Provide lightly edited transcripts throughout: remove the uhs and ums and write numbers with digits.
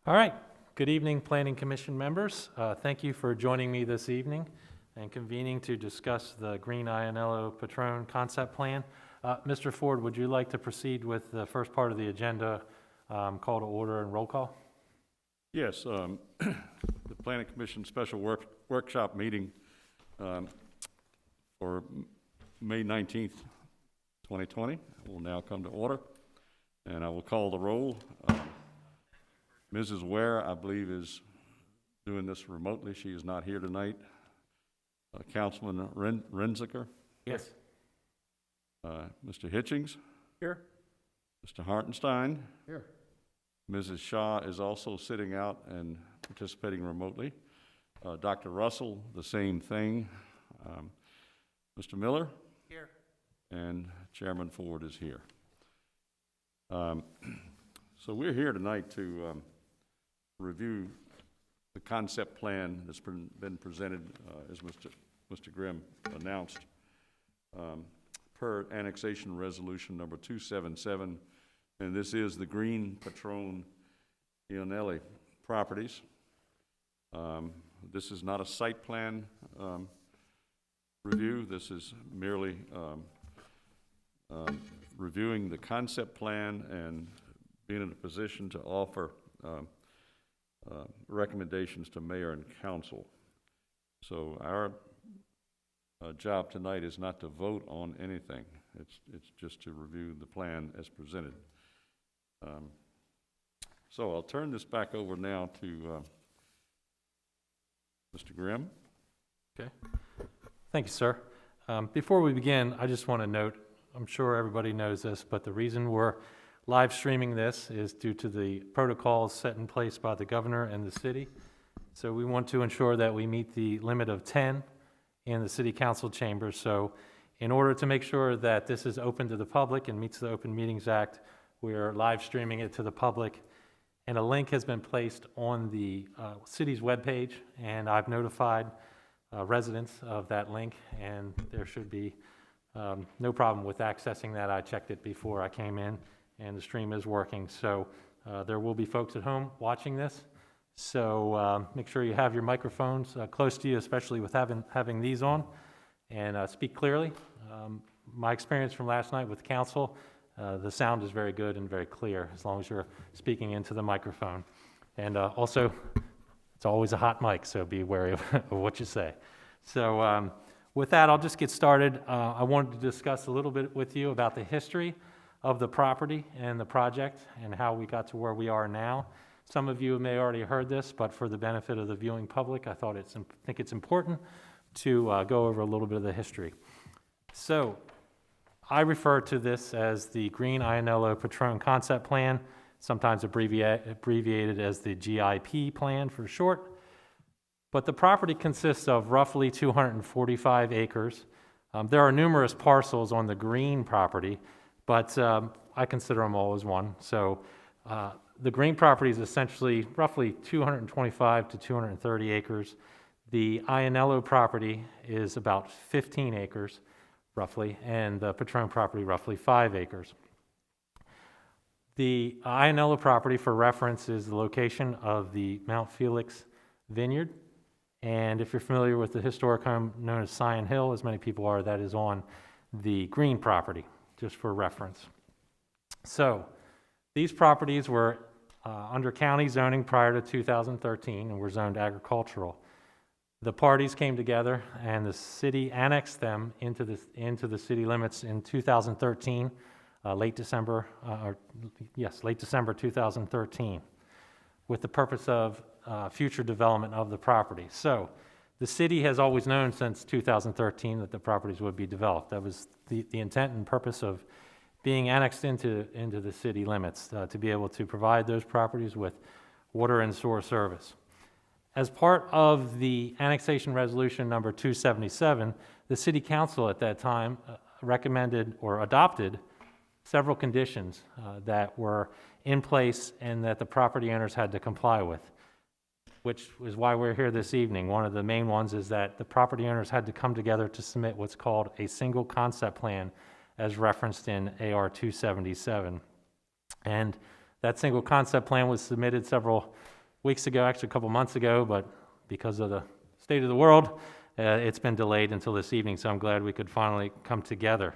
All right. Good evening, Planning Commission members. Thank you for joining me this evening and convening to discuss the Green Ionello Patron concept plan. Mr. Ford, would you like to proceed with the first part of the agenda, call to order and roll call? Yes, the Planning Commission special workshop meeting for May 19th, 2020 will now come to order, and I will call the roll. Mrs. Ware, I believe, is doing this remotely. She is not here tonight. Councilman Renziker? Yes. Mr. Hitchings? Here. Mr. Hartenstein? Here. Mrs. Shaw is also sitting out and participating remotely. Dr. Russell, the same thing. Mr. Miller? Here. And Chairman Ford is here. So we're here tonight to review the concept plan that's been presented, as Mr. Grimm announced, per annexation resolution number 277, and this is the Green Patron Ionelli properties. This is not a site plan review. This is merely reviewing the concept plan and being in a position to offer recommendations to mayor and council. So our job tonight is not to vote on anything. It's just to review the plan as presented. So I'll turn this back over now to Mr. Grimm. Okay. Thank you, sir. Before we begin, I just want to note, I'm sure everybody knows this, but the reason we're live streaming this is due to the protocols set in place by the governor and the city. So we want to ensure that we meet the limit of 10 in the city council chambers. So in order to make sure that this is open to the public and meets the Open Meetings Act, we are live streaming it to the public. And a link has been placed on the city's webpage, and I've notified residents of that link, and there should be no problem with accessing that. I checked it before I came in, and the stream is working. So there will be folks at home watching this. So make sure you have your microphones close to you, especially with having these on, and speak clearly. My experience from last night with council, the sound is very good and very clear as long as you're speaking into the microphone. And also, it's always a hot mic, so be wary of what you say. So with that, I'll just get started. I wanted to discuss a little bit with you about the history of the property and the project and how we got to where we are now. Some of you may already heard this, but for the benefit of the viewing public, I think it's important to go over a little bit of the history. So I refer to this as the Green Ionello Patron concept plan, sometimes abbreviated as the GIP plan for short. But the property consists of roughly 245 acres. There are numerous parcels on the green property, but I consider them all as one. So the green property is essentially roughly 225 to 230 acres. The Ionello property is about 15 acres, roughly, and the Patron property roughly 5 acres. The Ionello property, for reference, is the location of the Mount Felix vineyard. And if you're familiar with the historic home known as Scion Hill, as many people are, that is on the green property, just for reference. So these properties were under county zoning prior to 2013 and were zoned agricultural. The parties came together and the city annexed them into the city limits in 2013, late December 2013, with the purpose of future development of the property. So the city has always known since 2013 that the properties would be developed. That was the intent and purpose of being annexed into the city limits, to be able to provide those properties with water and sewer service. As part of the annexation resolution number 277, the city council at that time recommended or adopted several conditions that were in place and that the property owners had to comply with, which is why we're here this evening. One of the main ones is that the property owners had to come together to submit what's called a single concept plan as referenced in AR 277. And that single concept plan was submitted several weeks ago, actually a couple months ago, but because of the state of the world, it's been delayed until this evening, so I'm glad we could finally come together.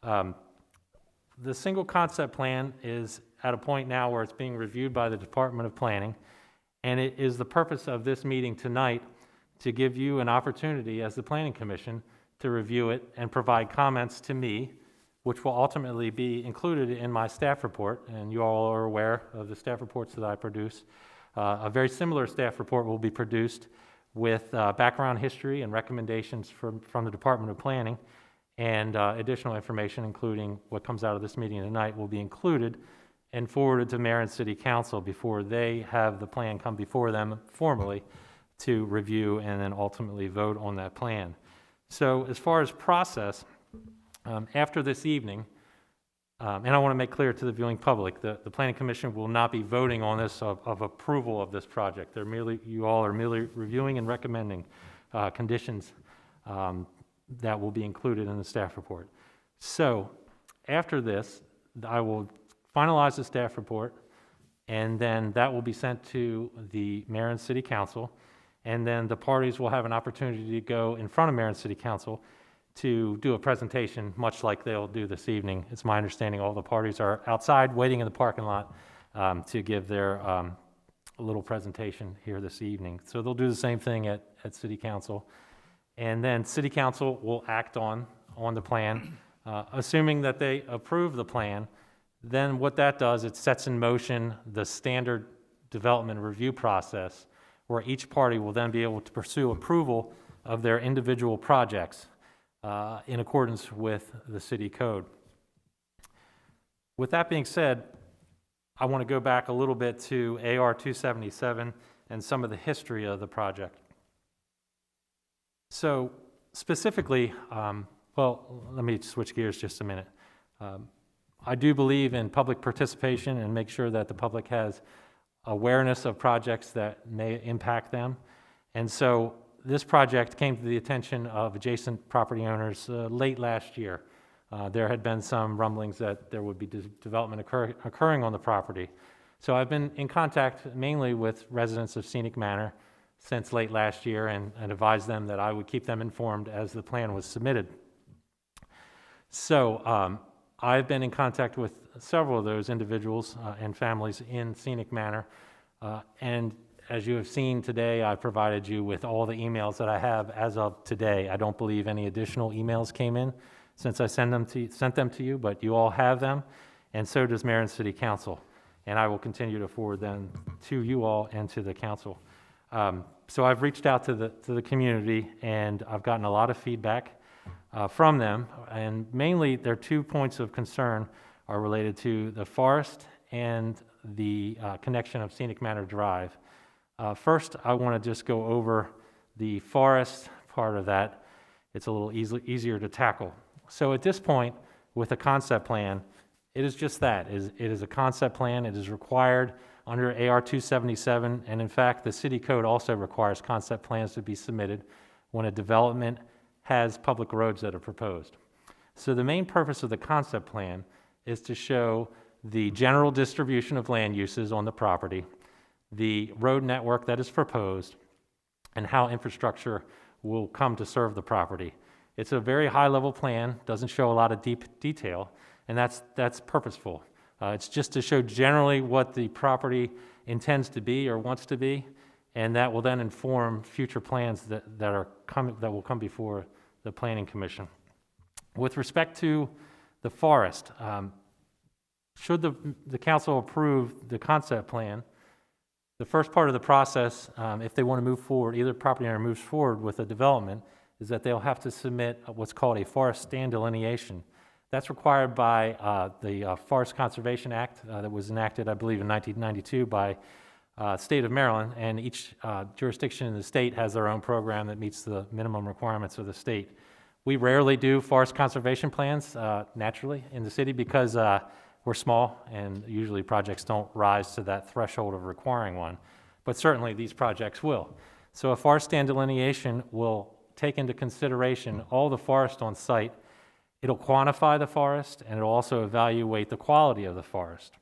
The single concept plan is at a point now where it's being reviewed by the Department of Planning, and it is the purpose of this meeting tonight to give you an opportunity as the Planning Commission to review it and provide comments to me, which will ultimately be included in my staff report, and you all are aware of the staff reports that I produce. A very similar staff report will be produced with background history and recommendations from the Department of Planning, and additional information, including what comes out of this meeting tonight, will be included and forwarded to Mayor and City Council before they have the plan come before them formally to review and then ultimately vote on that plan. So as far as process, after this evening, and I want to make clear to the viewing public, the Planning Commission will not be voting on this of approval of this project. You all are merely reviewing and recommending conditions that will be included in the staff report. So after this, I will finalize the staff report, and then that will be sent to the Mayor and City Council, and then the parties will have an opportunity to go in front of Mayor and City Council to do a presentation, much like they'll do this evening. It's my understanding all the parties are outside waiting in the parking lot to give their little presentation here this evening. So they'll do the same thing at City Council. And then City Council will act on the plan. Assuming that they approve the plan, then what that does, it sets in motion the standard development review process where each party will then be able to pursue approval of their individual projects in accordance with the city code. With that being said, I want to go back a little bit to AR 277 and some of the history of the project. So specifically, well, let me switch gears just a minute. I do believe in public participation and make sure that the public has awareness of projects that may impact them. And so this project came to the attention of adjacent property owners late last year. There had been some rumblings that there would be development occurring on the property. So I've been in contact mainly with residents of Scenic Manor since late last year and advised them that I would keep them informed as the plan was submitted. So I've been in contact with several of those individuals and families in Scenic Manor, and as you have seen today, I provided you with all the emails that I have as of today. I don't believe any additional emails came in since I sent them to you, but you all have them, and so does Mayor and City Council, and I will continue to forward them to you all and to the council. So I've reached out to the community, and I've gotten a lot of feedback from them, and mainly their 2 points of concern are related to the forest and the connection of Scenic Manor Drive. First, I want to just go over the forest part of that. It's a little easier to tackle. So at this point, with a concept plan, it is just that. It is a concept plan. It is required under AR 277, and in fact, the city code also requires concept plans to be submitted when a development has public roads that are proposed. So the main purpose of the concept plan is to show the general distribution of land uses on the property, the road network that is proposed, and how infrastructure will come to serve the property. It's a very high-level plan, doesn't show a lot of deep detail, and that's purposeful. It's just to show generally what the property intends to be or wants to be, and that will then inform future plans that will come before the Planning Commission. With respect to the forest, should the council approve the concept plan, the first part of the process, if they want to move forward, either property owner moves forward with a development, is that they'll have to submit what's called a forest stand delineation. That's required by the Forest Conservation Act that was enacted, I believe, in 1992 by state of Maryland, and each jurisdiction in the state has their own program that meets the minimum requirements of the state. We rarely do forest conservation plans naturally in the city because we're small and usually projects don't rise to that threshold of requiring one, but certainly these projects will. So a forest stand delineation will take into consideration all the forest on site. It'll quantify the forest, and it'll also evaluate the quality of the forest.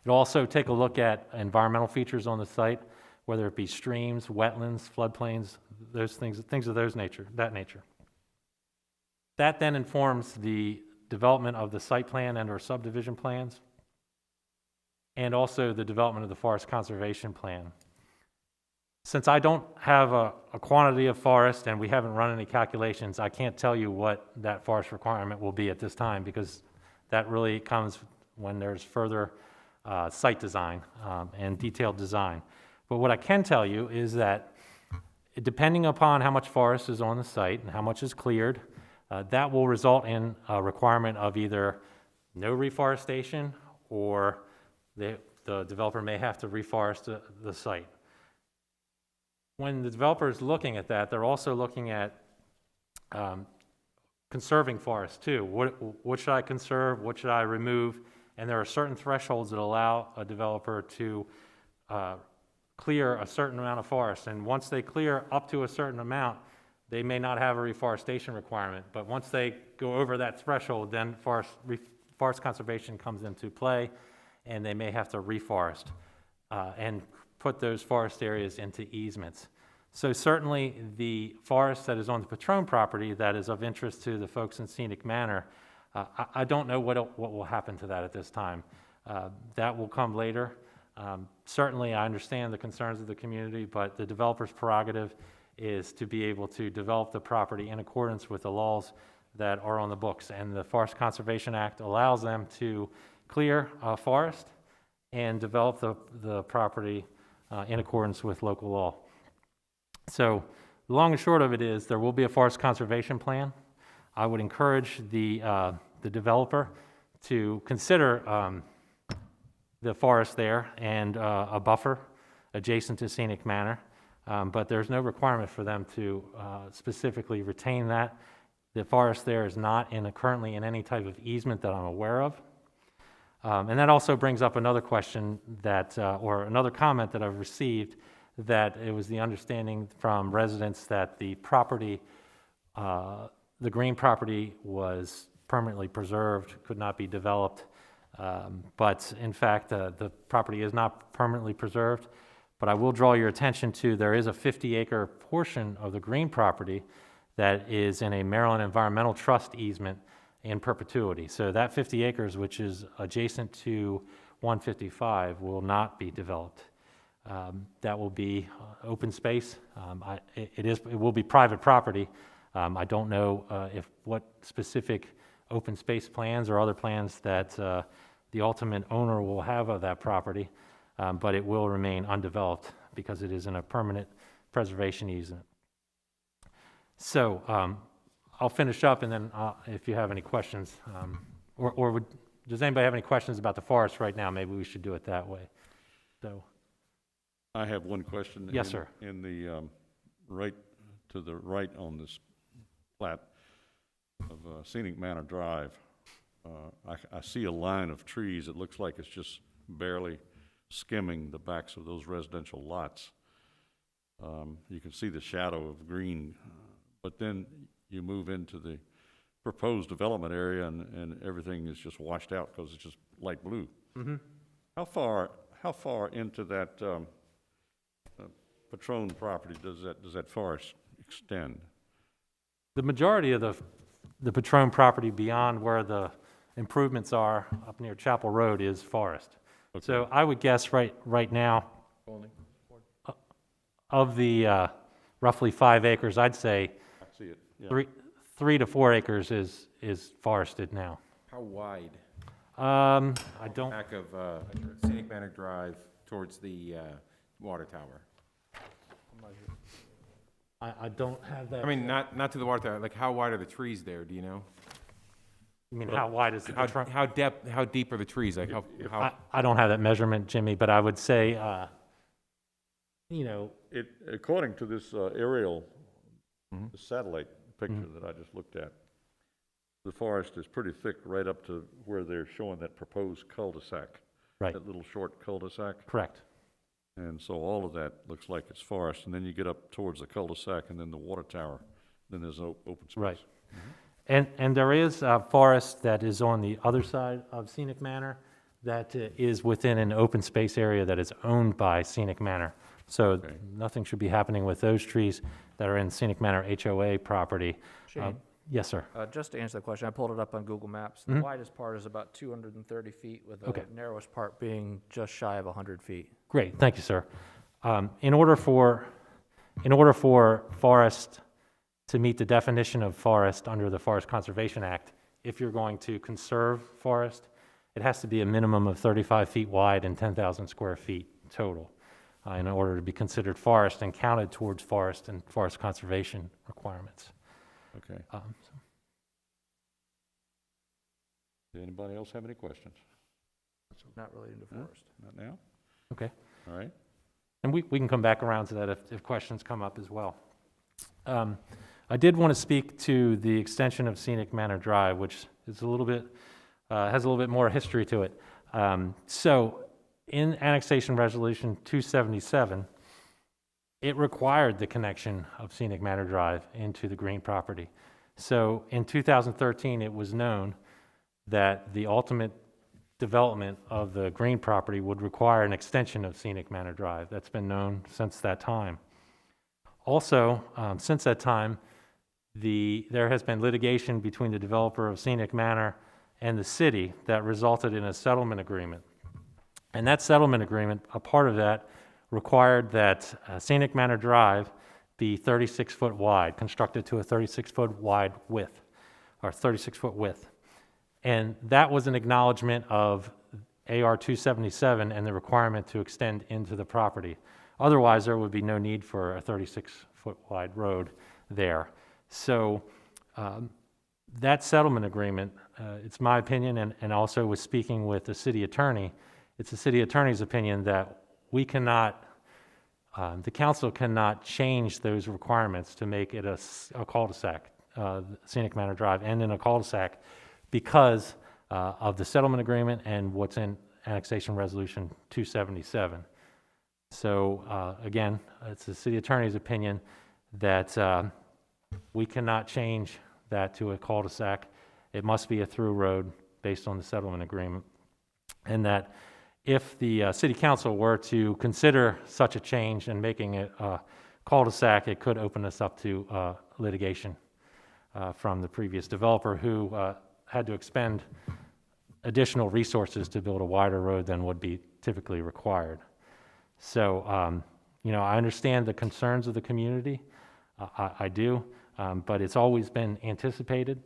It'll also take a look at environmental features on the site, whether it be streams, wetlands, floodplains, those things of that nature. That then informs the development of the site plan and/or subdivision plans, and also the development of the forest conservation plan. Since I don't have a quantity of forest and we haven't run any calculations, I can't tell you what that forest requirement will be at this time, because that really comes when there's further site design and detailed design. But what I can tell you is that depending upon how much forest is on the site and how much is cleared, that will result in a requirement of either no reforestation, or the developer may have to reforest the site. When the developer is looking at that, they're also looking at conserving forests too. What should I conserve? What should I remove? And there are certain thresholds that allow a developer to clear a certain amount of forest. And once they clear up to a certain amount, they may not have a reforestation requirement. But once they go over that threshold, then forest conservation comes into play, and they may have to reforest and put those forest areas into easements. So certainly the forest that is on the Patron property that is of interest to the folks in Scenic Manor, I don't know what will happen to that at this time. That will come later. Certainly I understand the concerns of the community, but the developer's prerogative is to be able to develop the property in accordance with the laws that are on the books. And the Forest Conservation Act allows them to clear a forest and develop the property in accordance with local law. So the long and short of it is there will be a forest conservation plan. I would encourage the developer to consider the forest there and a buffer adjacent to Scenic Manor, but there's no requirement for them to specifically retain that. The forest there is not currently in any type of easement that I'm aware of. And that also brings up another question or another comment that I've received, that it was the understanding from residents that the property, the green property, was permanently preserved, could not be developed. But in fact, the property is not permanently preserved. But I will draw your attention to, there is a 50-acre portion of the green property that is in a Maryland Environmental Trust easement in perpetuity. So that 50 acres, which is adjacent to 155, will not be developed. That will be open space. It will be private property. I don't know what specific open space plans or other plans that the ultimate owner will have of that property, but it will remain undeveloped because it is in a permanent preservation easement. So I'll finish up, and then if you have any questions, does anybody have any questions about the forest right now? Maybe we should do it that way. So, I have one question. Yes, sir. In the right to the right on this plat of Scenic Manor Drive, I see a line of trees. It looks like it's just barely skimming the backs of those residential lots. You can see the shadow of green, but then you move into the proposed development area, and everything is just washed out because it's just light blue. Mm-hmm. How far into that Patron property does that forest extend? The majority of the Patron property beyond where the improvements are up near Chapel Road is forest. Okay. So I would guess right now, of the roughly 5 acres, I'd say I see it. Yeah. 3 to 4 acres is forested now. How wide? I don't. Back of Scenic Manor Drive towards the water tower. I don't have that. I mean, not to the water tower. Like, how wide are the trees there? Do you know? You mean how wide is the Patron? How deep are the trees? Like how? I don't have that measurement, Jimmy, but I would say, According to this aerial, Mhm. the satellite picture that I just looked at, the forest is pretty thick right up to where they're showing that proposed cul-de-sac. Right. That little short cul-de-sac. Correct. And so all of that looks like it's forest, and then you get up towards the cul-de-sac and then the water tower, then there's open space. Right. And there is forest that is on the other side of Scenic Manor that is within an open space area that is owned by Scenic Manor. So Okay. nothing should be happening with those trees that are in Scenic Manor HOA property. Shane, Yes, sir. just to answer the question, I pulled it up on Google Maps. The widest part is about 230 feet, with the Okay. narrowest part being just shy of 100 feet. Great, thank you, sir. In order for forest to meet the definition of forest under the Forest Conservation Act, if you're going to conserve forest, it has to be a minimum of 35 feet wide and 10,000 square feet total in order to be considered forest and counted towards forest and forest conservation requirements. Okay. Does anybody else have any questions? Not related to Huh? forest. Not now? Okay. All right. And we can come back around to that if questions come up as well. I did want to speak to the extension of Scenic Manor Drive, which is a little bit, has a little bit more history to it. So in Annexation Resolution 277, it required the connection of Scenic Manor Drive into the green property. So in 2013, it was known that the ultimate development of the green property would require an extension of Scenic Manor Drive. That's been known since that time. Also, since that time, there has been litigation between the developer of Scenic Manor and the city that resulted in a settlement agreement. And that settlement agreement, a part of that, required that Scenic Manor Drive be 36-foot wide, constructed to a 36-foot wide width, or 36-foot width. And that was an acknowledgement of AR 277 and the requirement to extend into the property. Otherwise, there would be no need for a 36-foot wide road there. So that settlement agreement, it's my opinion, and also with speaking with the city attorney, it's the city attorney's opinion that we cannot, the council cannot change those requirements to make it a cul-de-sac, Scenic Manor Drive, and in a cul-de-sac because of the settlement agreement and what's in Annexation Resolution 277. So again, it's the city attorney's opinion that we cannot change that to a cul-de-sac. It must be a through road based on the settlement agreement. And that if the city council were to consider such a change and making it a cul-de-sac, it could open us up to litigation from the previous developer who had to expend additional resources to build a wider road than would be typically required. So, I understand the concerns of the community. I do, but it's always been anticipated.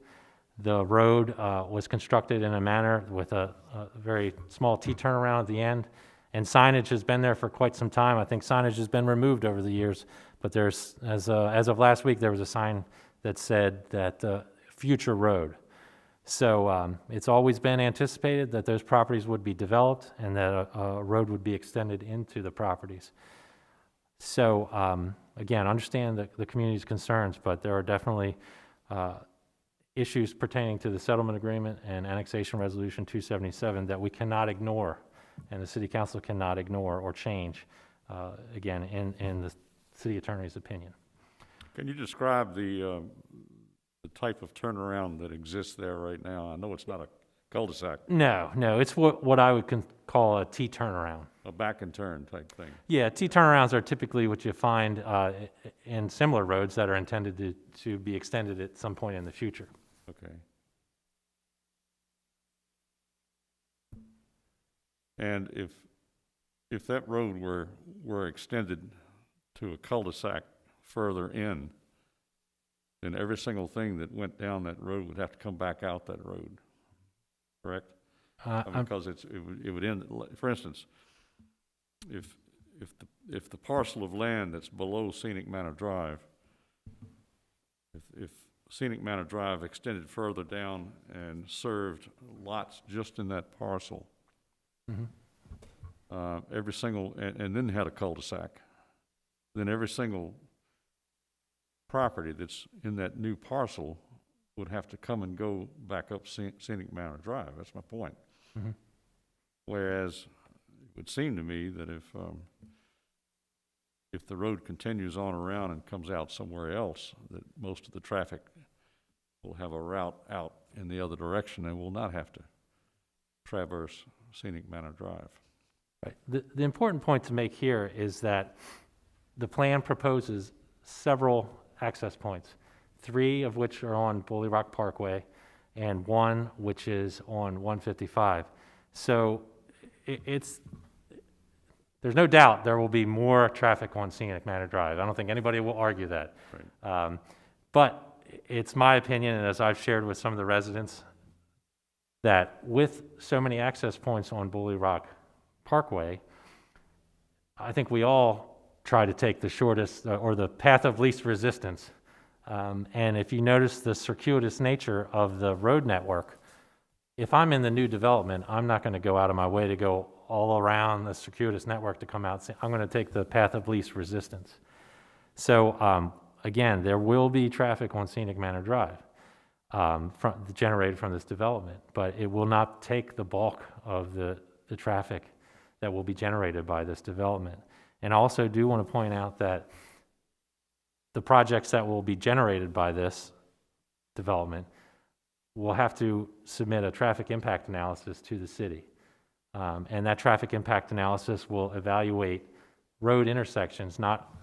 The road was constructed in a manner with a very small T-turnaround at the end, and signage has been there for quite some time. I think signage has been removed over the years, but there's, as of last week, there was a sign that said that future road. So it's always been anticipated that those properties would be developed and that a road would be extended into the properties. So again, understand the community's concerns, but there are definitely issues pertaining to the settlement agreement and Annexation Resolution 277 that we cannot ignore, and the City Council cannot ignore or change, again, in the City Attorney's opinion. Can you describe the type of turnaround that exists there right now? I know it's not a cul-de-sac, No, it's what I would call a T-turnaround. a back and turn type thing. Yeah, T-turnarounds are typically what you find in similar roads that are intended to be extended at some point in the future. Okay. And if that road were extended to a cul-de-sac further in, then every single thing that went down that road would have to come back out that road, correct? Because it would end. For instance, if the parcel of land that's below Scenic Manor Drive, if Scenic Manor Drive extended further down and served lots just in that parcel, every single, and then had a cul-de-sac, then every single property that's in that new parcel would have to come and go back up Scenic Manor Drive. That's my point. Whereas it would seem to me that if the road continues on around and comes out somewhere else, that most of the traffic will have a route out in the other direction and will not have to traverse Scenic Manor Drive. Right. The important point to make here is that the plan proposes several access points, 3 of which are on Bully Rock Parkway and 1 which is on 155. So there's no doubt there will be more traffic on Scenic Manor Drive. I don't think anybody will argue that. Right. But it's my opinion, and as I've shared with some of the residents, that with so many access points on Bully Rock Parkway, I think we all try to take the shortest or the path of least resistance. And if you notice the circuitous nature of the road network, if I'm in the new development, I'm not going to go out of my way to go all around the circuitous network to come out. I'm going to take the path of least resistance. So again, there will be traffic on Scenic Manor Drive generated from this development, but it will not take the bulk of the traffic that will be generated by this development. And I also do want to point out that the projects that will be generated by this development will have to submit a traffic impact analysis to the city. And that traffic impact analysis will evaluate road intersections, not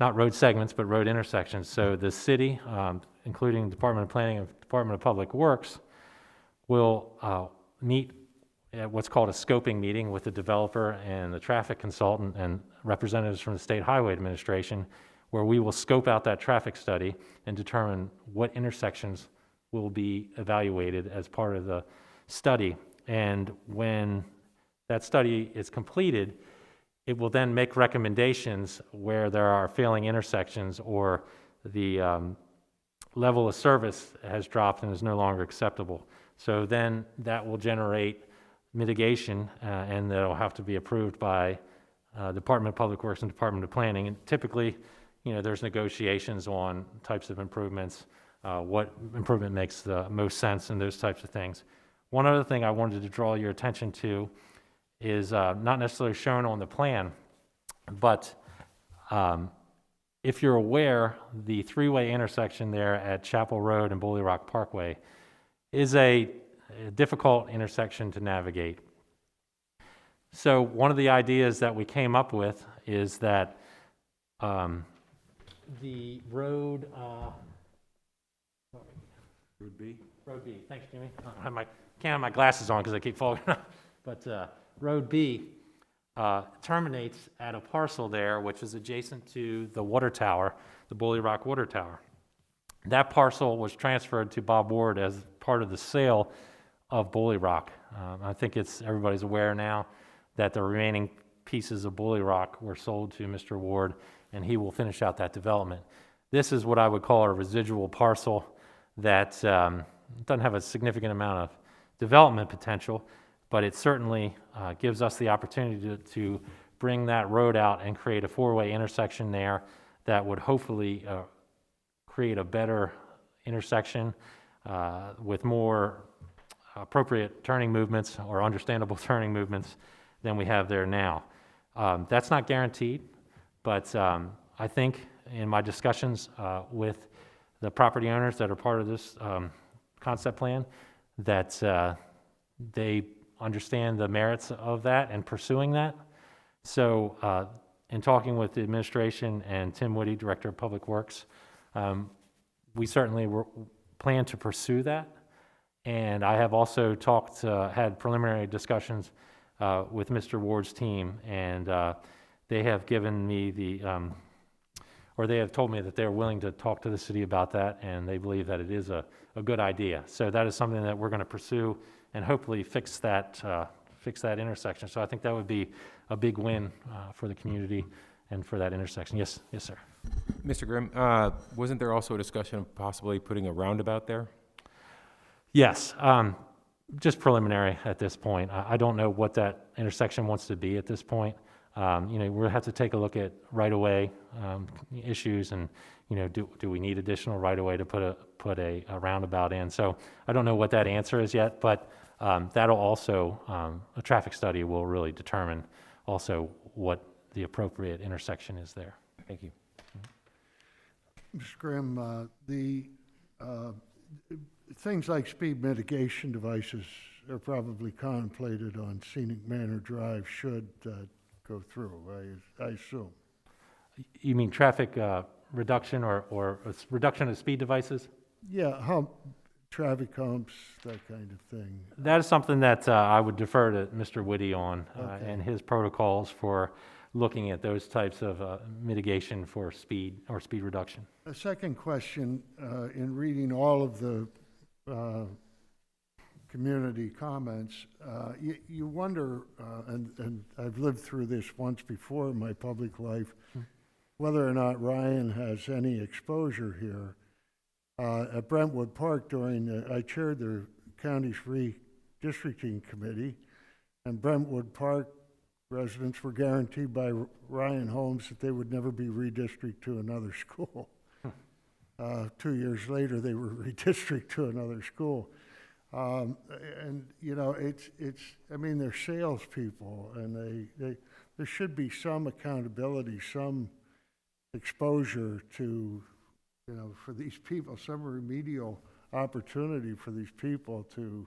road segments, but road intersections. So the city, including Department of Planning and Department of Public Works, will meet at what's called a scoping meeting with the developer and the traffic consultant and representatives from the State Highway Administration, where we will scope out that traffic study and determine what intersections will be evaluated as part of the study. And when that study is completed, it will then make recommendations where there are failing intersections or the level of service has dropped and is no longer acceptable. So then that will generate mitigation, and that'll have to be approved by Department of Public Works and Department of Planning. And typically, there's negotiations on types of improvements, what improvement makes the most sense, and those types of things. One other thing I wanted to draw your attention to is not necessarily shown on the plan, but if you're aware, the 3-way intersection there at Chapel Road and Bully Rock Parkway is a difficult intersection to navigate. So one of the ideas that we came up with is that the road... Road B? Road B. Thanks, Jimmy. I can't have my glasses on because I keep falling off. But Road B terminates at a parcel there which is adjacent to the water tower, the Bully Rock Water Tower. That parcel was transferred to Bob Ward as part of the sale of Bully Rock. I think everybody's aware now that the remaining pieces of Bully Rock were sold to Mr. Ward, and he will finish out that development. This is what I would call a residual parcel that doesn't have a significant amount of development potential, but it certainly gives us the opportunity to bring that road out and create a 4-way intersection there that would hopefully create a better intersection with more appropriate turning movements or understandable turning movements than we have there now. That's not guaranteed, but I think in my discussions with the property owners that are part of this concept plan, that they understand the merits of that and pursuing that. So in talking with the administration and Tim Woody, Director of Public Works, we certainly plan to pursue that. And I have also had preliminary discussions with Mr. Ward's team, and they have given me they have told me that they're willing to talk to the city about that, and they believe that it is a good idea. So that is something that we're going to pursue and hopefully fix that intersection. So I think that would be a big win for the community and for that intersection. Yes, sir. Mr. Grimm, wasn't there also a discussion of possibly putting a roundabout there? Yes, just preliminary at this point. I don't know what that intersection wants to be at this point. We'll have to take a look at right-of-way issues, and do we need additional right-of-way to put a roundabout in? So I don't know what that answer is yet, but that'll also a traffic study will really determine also what the appropriate intersection is there. Thank you. Mr. Grimm, things like speed mitigation devices are probably contemplated on Scenic Manor Drive should go through, I assume. You mean traffic reduction or reduction of speed devices? Yeah, traffic humps, that kind of thing. That is something that I would defer to Mr. Whitty on Okay. and his protocols for looking at those types of mitigation for speed or speed reduction. A second question, in reading all of the community comments, you wonder, and I've lived through this once before in my public life, whether or not Ryan has any exposure here. At Brentwood Park I chaired the county's redistricting committee, and Brentwood Park residents were guaranteed by Ryan Holmes that they would never be redistricted to another school. 2 years later, they were redistricted to another school. And, you know, I mean, they're salespeople, and there should be some accountability, some exposure to, you know, for these people, some remedial opportunity for these people to,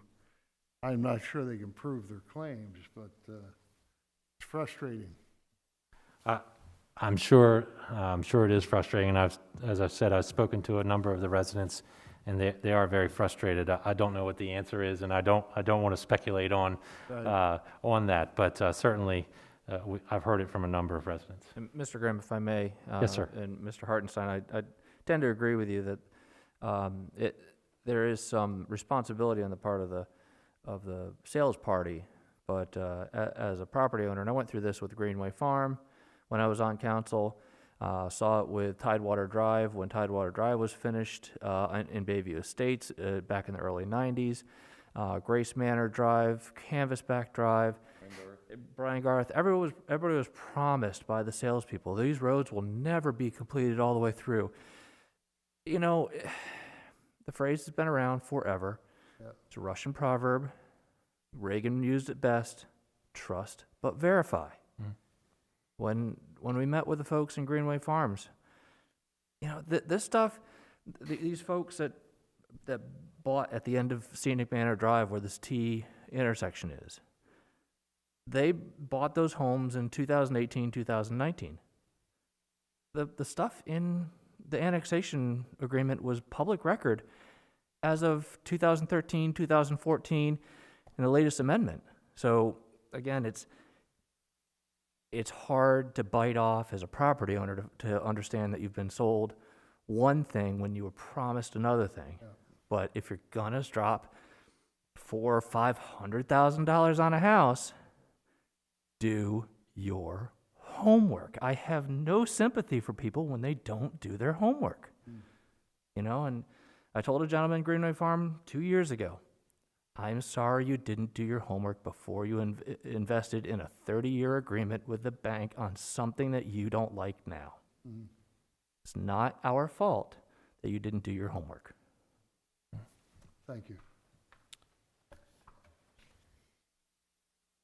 I'm not sure they can prove their claims, but it's frustrating. I'm sure it is frustrating. And as I've said, I've spoken to a number of the residents, and they are very frustrated. I don't know what the answer is, and I don't want to speculate on that. But certainly, I've heard it from a number of residents. And Mr. Graham, if I may. Yes, sir. And Mr. Hartenstein, I tend to agree with you that there is some responsibility on the part of the sales party, but as a property owner, and I went through this with Greenway Farm when I was on council, saw it with Tidewater Drive when Tidewater Drive was finished in Bayview Estates back in the early 90s, Grace Manor Drive, Canvasback Drive, Brian Garth. Everybody was promised by the salespeople, these roads will never be completed all the way through. You know, the phrase has been around forever. Yep. It's a Russian proverb. Reagan used it best: trust but verify. When we met with the folks in Greenway Farms, you know, this stuff, these folks that bought at the end of Scenic Manor Drive where this T intersection is, they bought those homes in 2018, 2019. The stuff in the annexation agreement was public record as of 2013, 2014, and the latest amendment. So again, it's hard to bite off as a property owner to understand that you've been sold one thing when you were promised another thing. Yeah. But if you're gonna drop $400,000 or $500,000 on a house, do your homework. I have no sympathy for people when they don't do their homework. You know, and I told a gentleman in Greenway Farm 2 years ago, I'm sorry you didn't do your homework before you invested in a 30-year agreement with the bank on something that you don't like now. It's not our fault that you didn't do your homework. Thank you.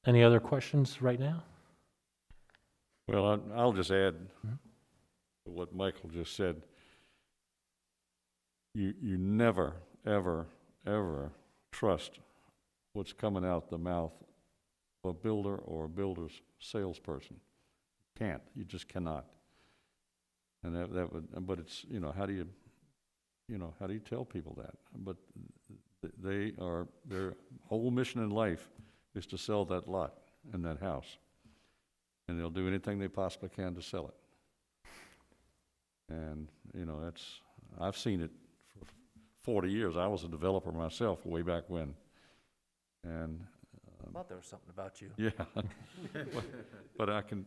Any other questions right now? Well, I'll just add to what Michael just said. You never, ever, ever trust what's coming out the mouth of a builder or a builder's salesperson. Can't. You just cannot. And that would, but it's, you know, how do you tell people that? But their whole mission in life is to sell that lot and that house. And they'll do anything they possibly can to sell it. And, you know, I've seen it for 40 years. I was a developer myself way back when. And I thought there was something about you. yeah, but I can,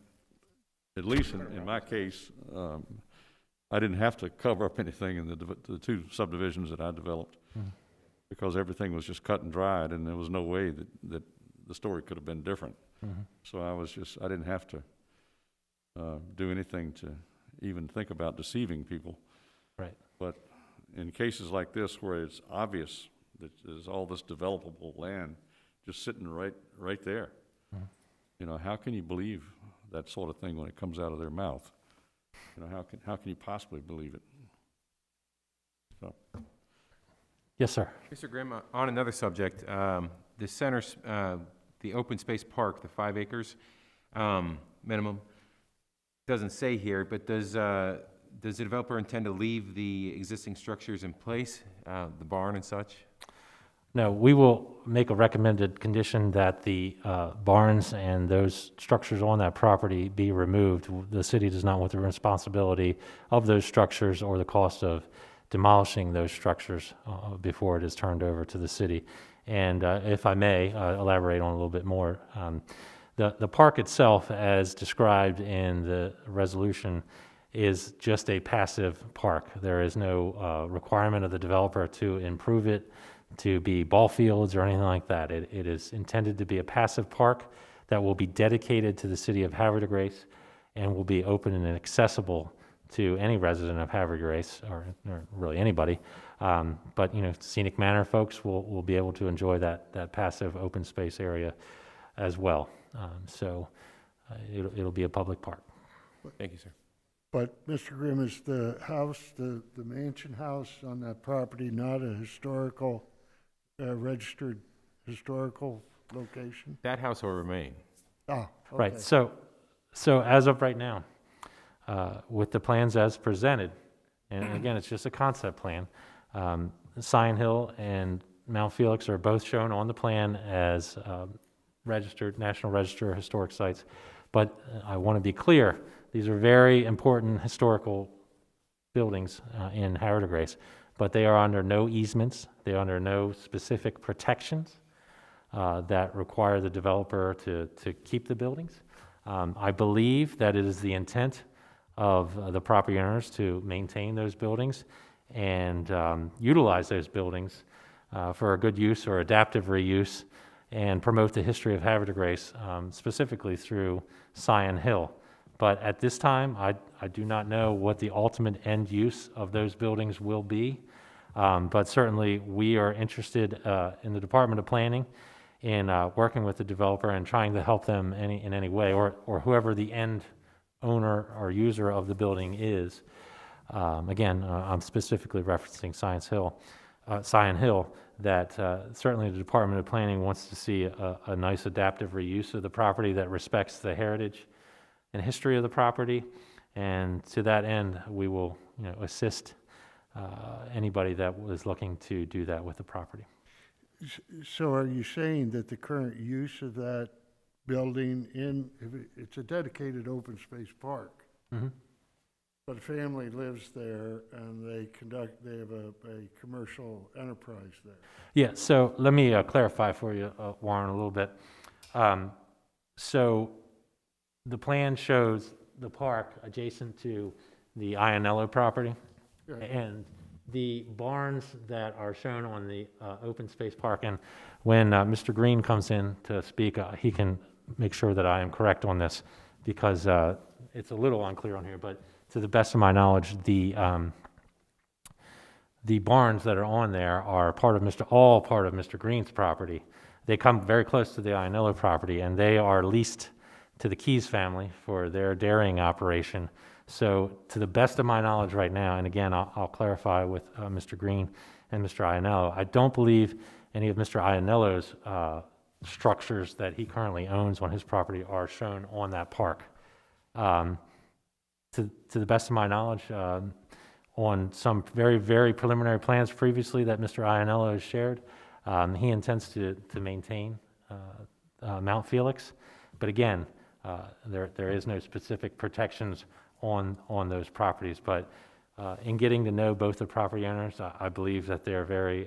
at least in my case, I didn't have to cover up anything in the two subdivisions that I developed because everything was just cut and dried, and there was no way that the story could have been different. So I didn't have to do anything to even think about deceiving people. Right. But in cases like this where it's obvious that there's all this developable land just sitting right there, you know, how can you believe that sort of thing when it comes out of their mouth? You know, how can you possibly believe it? So, Yes, sir. Mr. Grimm, on another subject, the center, the open space park, the 5 acres minimum, doesn't say here, but does the developer intend to leave the existing structures in place, the barn and such? No, we will make a recommended condition that the barns and those structures on that property be removed. The city does not want the responsibility of those structures or the cost of demolishing those structures before it is turned over to the city. And if I may elaborate on a little bit more, the park itself, as described in the resolution, is just a passive park. There is no requirement of the developer to improve it to be ball fields or anything like that. It is intended to be a passive park that will be dedicated to the city of Havre de Grace and will be open and accessible to any resident of Havre de Grace, or really anybody. But Scenic Manor folks will be able to enjoy that passive open space area as well. So it'll be a public park. Thank you, sir. But, Mr. Grimm, is the house, the mansion house on that property not a historical, registered historical location? That house will remain. Oh, Right, okay. so as of right now, with the plans as presented, and again, it's just a concept plan, Scion Hill and Mount Felix are both shown on the plan as registered, National Register of Historic Sites. But I want to be clear, these are very important historical buildings in Havre de Grace, but they are under no easements, they are under no specific protections that require the developer to keep the buildings. I believe that it is the intent of the property owners to maintain those buildings and utilize those buildings for a good use or adaptive reuse and promote the history of Havre de Grace, specifically through Scion Hill. But at this time, I do not know what the ultimate end use of those buildings will be. But certainly, we are interested in the Department of Planning in working with the developer and trying to help them in any way, or whoever the end owner or user of the building is. Again, I'm specifically referencing Scion Hill, that certainly the Department of Planning wants to see a nice adaptive reuse of the property that respects the heritage and history of the property. And to that end, we will assist anybody that was looking to do that with the property. So are you saying that the current use of that building it's a dedicated open space park? Mm-hmm. But a family lives there and they have a commercial enterprise there? Yeah, so let me clarify for you, Warren, a little bit. So the plan shows the park adjacent to the Ionello property. Yeah. And the barns that are shown on the open space park, and when Mr. Green comes in to speak, he can make sure that I am correct on this, because it's a little unclear on here, but to the best of my knowledge, the barns that are on there are all part of Mr. Green's property. They come very close to the Ionello property, and they are leased to the Keys family for their dairying operation. So to the best of my knowledge right now, and again, I'll clarify with Mr. Green and Mr. Ionello, I don't believe any of Mr. Ionello's structures that he currently owns on his property are shown on that park. To the best of my knowledge, on some very, very preliminary plans previously that Mr. Ionello has shared, he intends to maintain Mount Felix. But again, there is no specific protections on those properties. But in getting to know both the property owners, I believe that they're very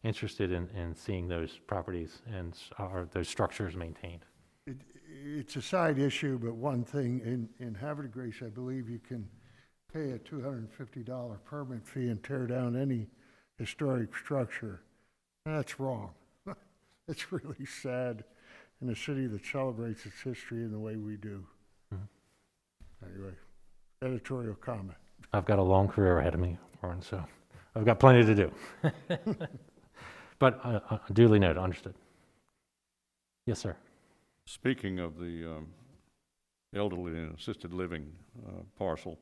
interested in seeing those properties and those structures maintained. It's a side issue, but one thing, in Havre de Grace, I believe you can pay a $250 permit fee and tear down any historic structure. That's wrong. It's really sad in a city that celebrates its history in the way we do. Mm-hmm. Anyway, editorial comment. I've got a long career ahead of me, Warren, so I've got plenty to do. But duly noted, understood. Yes, sir. Speaking of the elderly and assisted living parcel,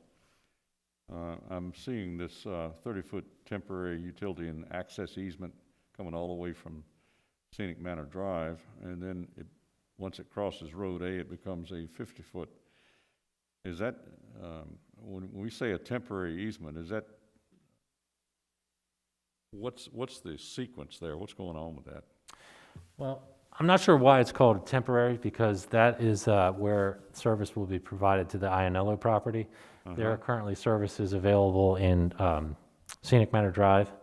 I'm seeing this 30-foot temporary utility and access easement coming all the way from Scenic Manor Drive, and then once it crosses Road A, it becomes a 50-foot. Is that, when we say a temporary easement, is that, what's the sequence there? What's going on with that? Well, I'm not sure why it's called temporary, because that is where service will be provided to the Ionello property. There are currently services available in Scenic Manor Drive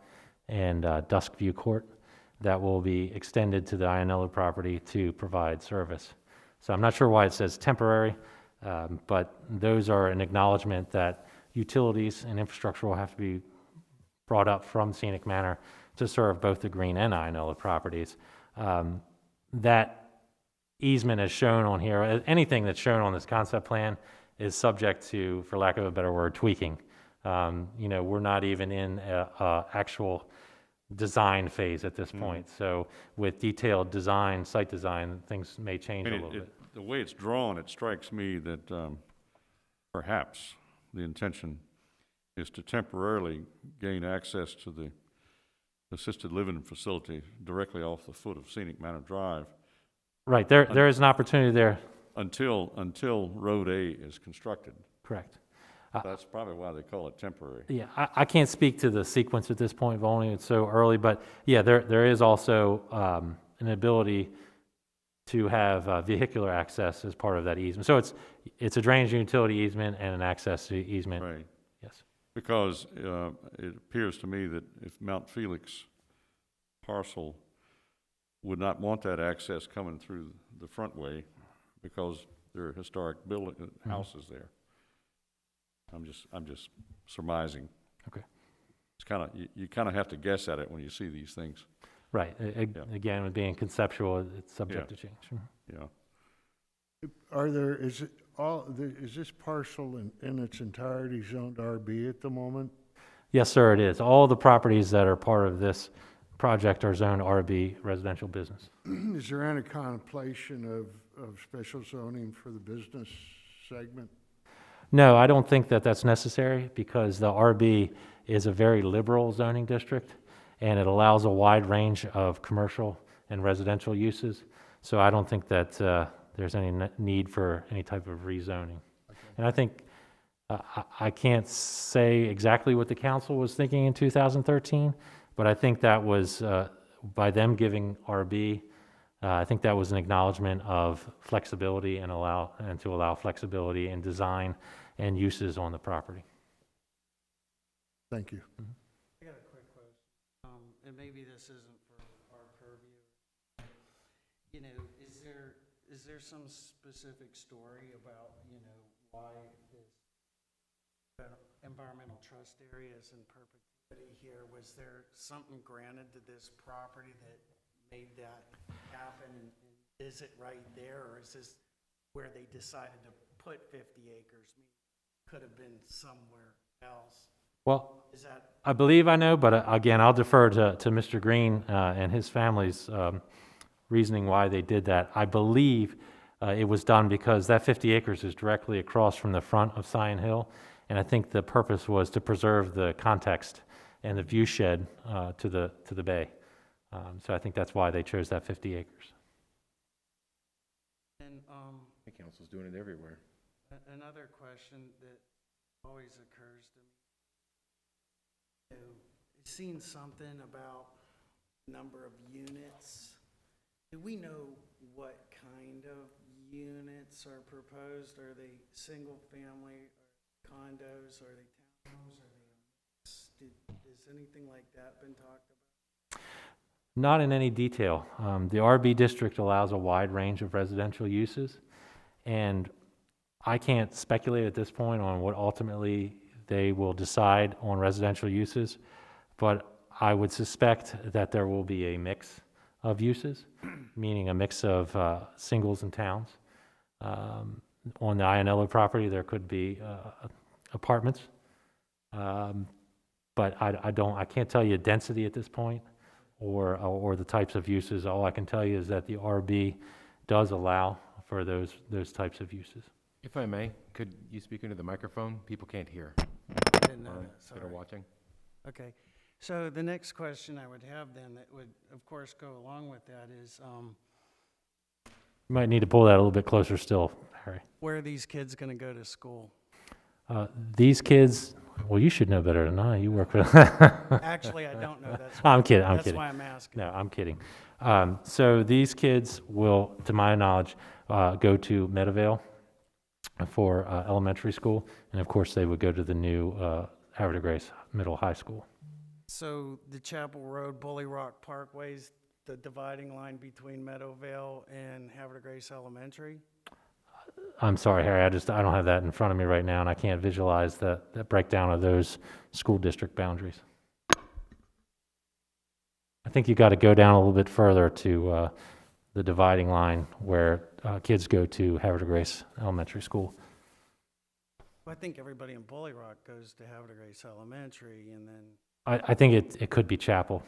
and Dusk View Court that will be extended to the Ionello property to provide service. So I'm not sure why it says temporary, but those are an acknowledgement that utilities and infrastructure will have to be brought up from Scenic Manor to serve both the Green and Ionello properties. That easement is shown on here. Anything that's shown on this concept plan is subject to, for lack of a better word, tweaking. We're not even in a actual design phase at this point. So with detailed design, site design, things may change a little bit. The way it's drawn, it strikes me that perhaps the intention is to temporarily gain access to the assisted living facility directly off the foot of Scenic Manor Drive. Right, there is an opportunity there. Until Road A is constructed. Correct. That's probably why they call it temporary. Yeah, I can't speak to the sequence at this point, only it's so early, but yeah, there is also an ability to have vehicular access as part of that easement. So it's a drainage and utility easement and an access easement. Right. Yes. Because it appears to me that if Mount Felix parcel would not want that access coming through the front way because there are historic houses there. I'm just surmising. Okay. It's kind of, you kind of have to guess at it when you see these things. Right. Again, with being conceptual, it's subject to change. Yeah. Is this parcel in its entirety zoned RB at the moment? Yes, sir, it is. All the properties that are part of this project are zoned RB residential business. Is there any contemplation of special zoning for the business segment? No, I don't think that that's necessary because the RB is a very liberal zoning district and it allows a wide range of commercial and residential uses. So I don't think that there's any need for any type of rezoning. Okay. And I think, I can't say exactly what the council was thinking in 2013, but I think that was, by them giving RB, I think that was an acknowledgement of flexibility and to allow flexibility in design and uses on the property. Thank you. Mm-hmm. I got a quick question, and maybe this isn't for our purview. Is there some specific story about, why this environmental trust area is in perpetuity here? Was there something granted to this property that made that happen? And is it right there, or is this where they decided to put 50 acres? Could have been somewhere else. Well, Is that I believe I know, but again, I'll defer to Mr. Green and his family's reasoning why they did that. I believe it was done because that 50 acres is directly across from the front of Scion Hill, and I think the purpose was to preserve the context and the view shed to the bay. So I think that's why they chose that 50 acres. and The council's doing it everywhere. another question that always occurs to me. I've seen something about number of units. Do we know what kind of units are proposed? Are they single family or condos? Are they townhomes? Are they mixed? Has anything like that been talked about? Not in any detail. The RB district allows a wide range of residential uses, and I can't speculate at this point on what ultimately they will decide on residential uses, but I would suspect that there will be a mix of uses, meaning a mix of singles and towns. On the Ionello property, there could be apartments, but I can't tell you density at this point or the types of uses. All I can tell you is that the RB does allow for those types of uses. If I may, could you speak into the microphone? People can't hear. didn't know that, that are sorry. watching. Okay, so the next question I would have then that would, of course, go along with that is, You might need to pull that a little bit closer still, Harry. where are these kids gonna go to school? These kids, well, you should know better than I. You work with. Actually, I don't know, that's I'm kidding. I'm that's kidding. why I'm asking. No, I'm kidding. So these kids will, to my knowledge, go to Meadowvale for elementary school, and of course they would go to the new Havre de Grace Middle High School. So the Chapel Road, Bully Rock Parkway's the dividing line between Meadowvale and Havre de Grace Elementary? I'm sorry, Harry. I don't have that in front of me right now, and I can't visualize that breakdown of those school district boundaries. I think you got to go down a little bit further to the dividing line where kids go to Havre de Grace Elementary School. Well, I think everybody in Bully Rock goes to Havre de Grace Elementary, and then, I think it could be Chapel.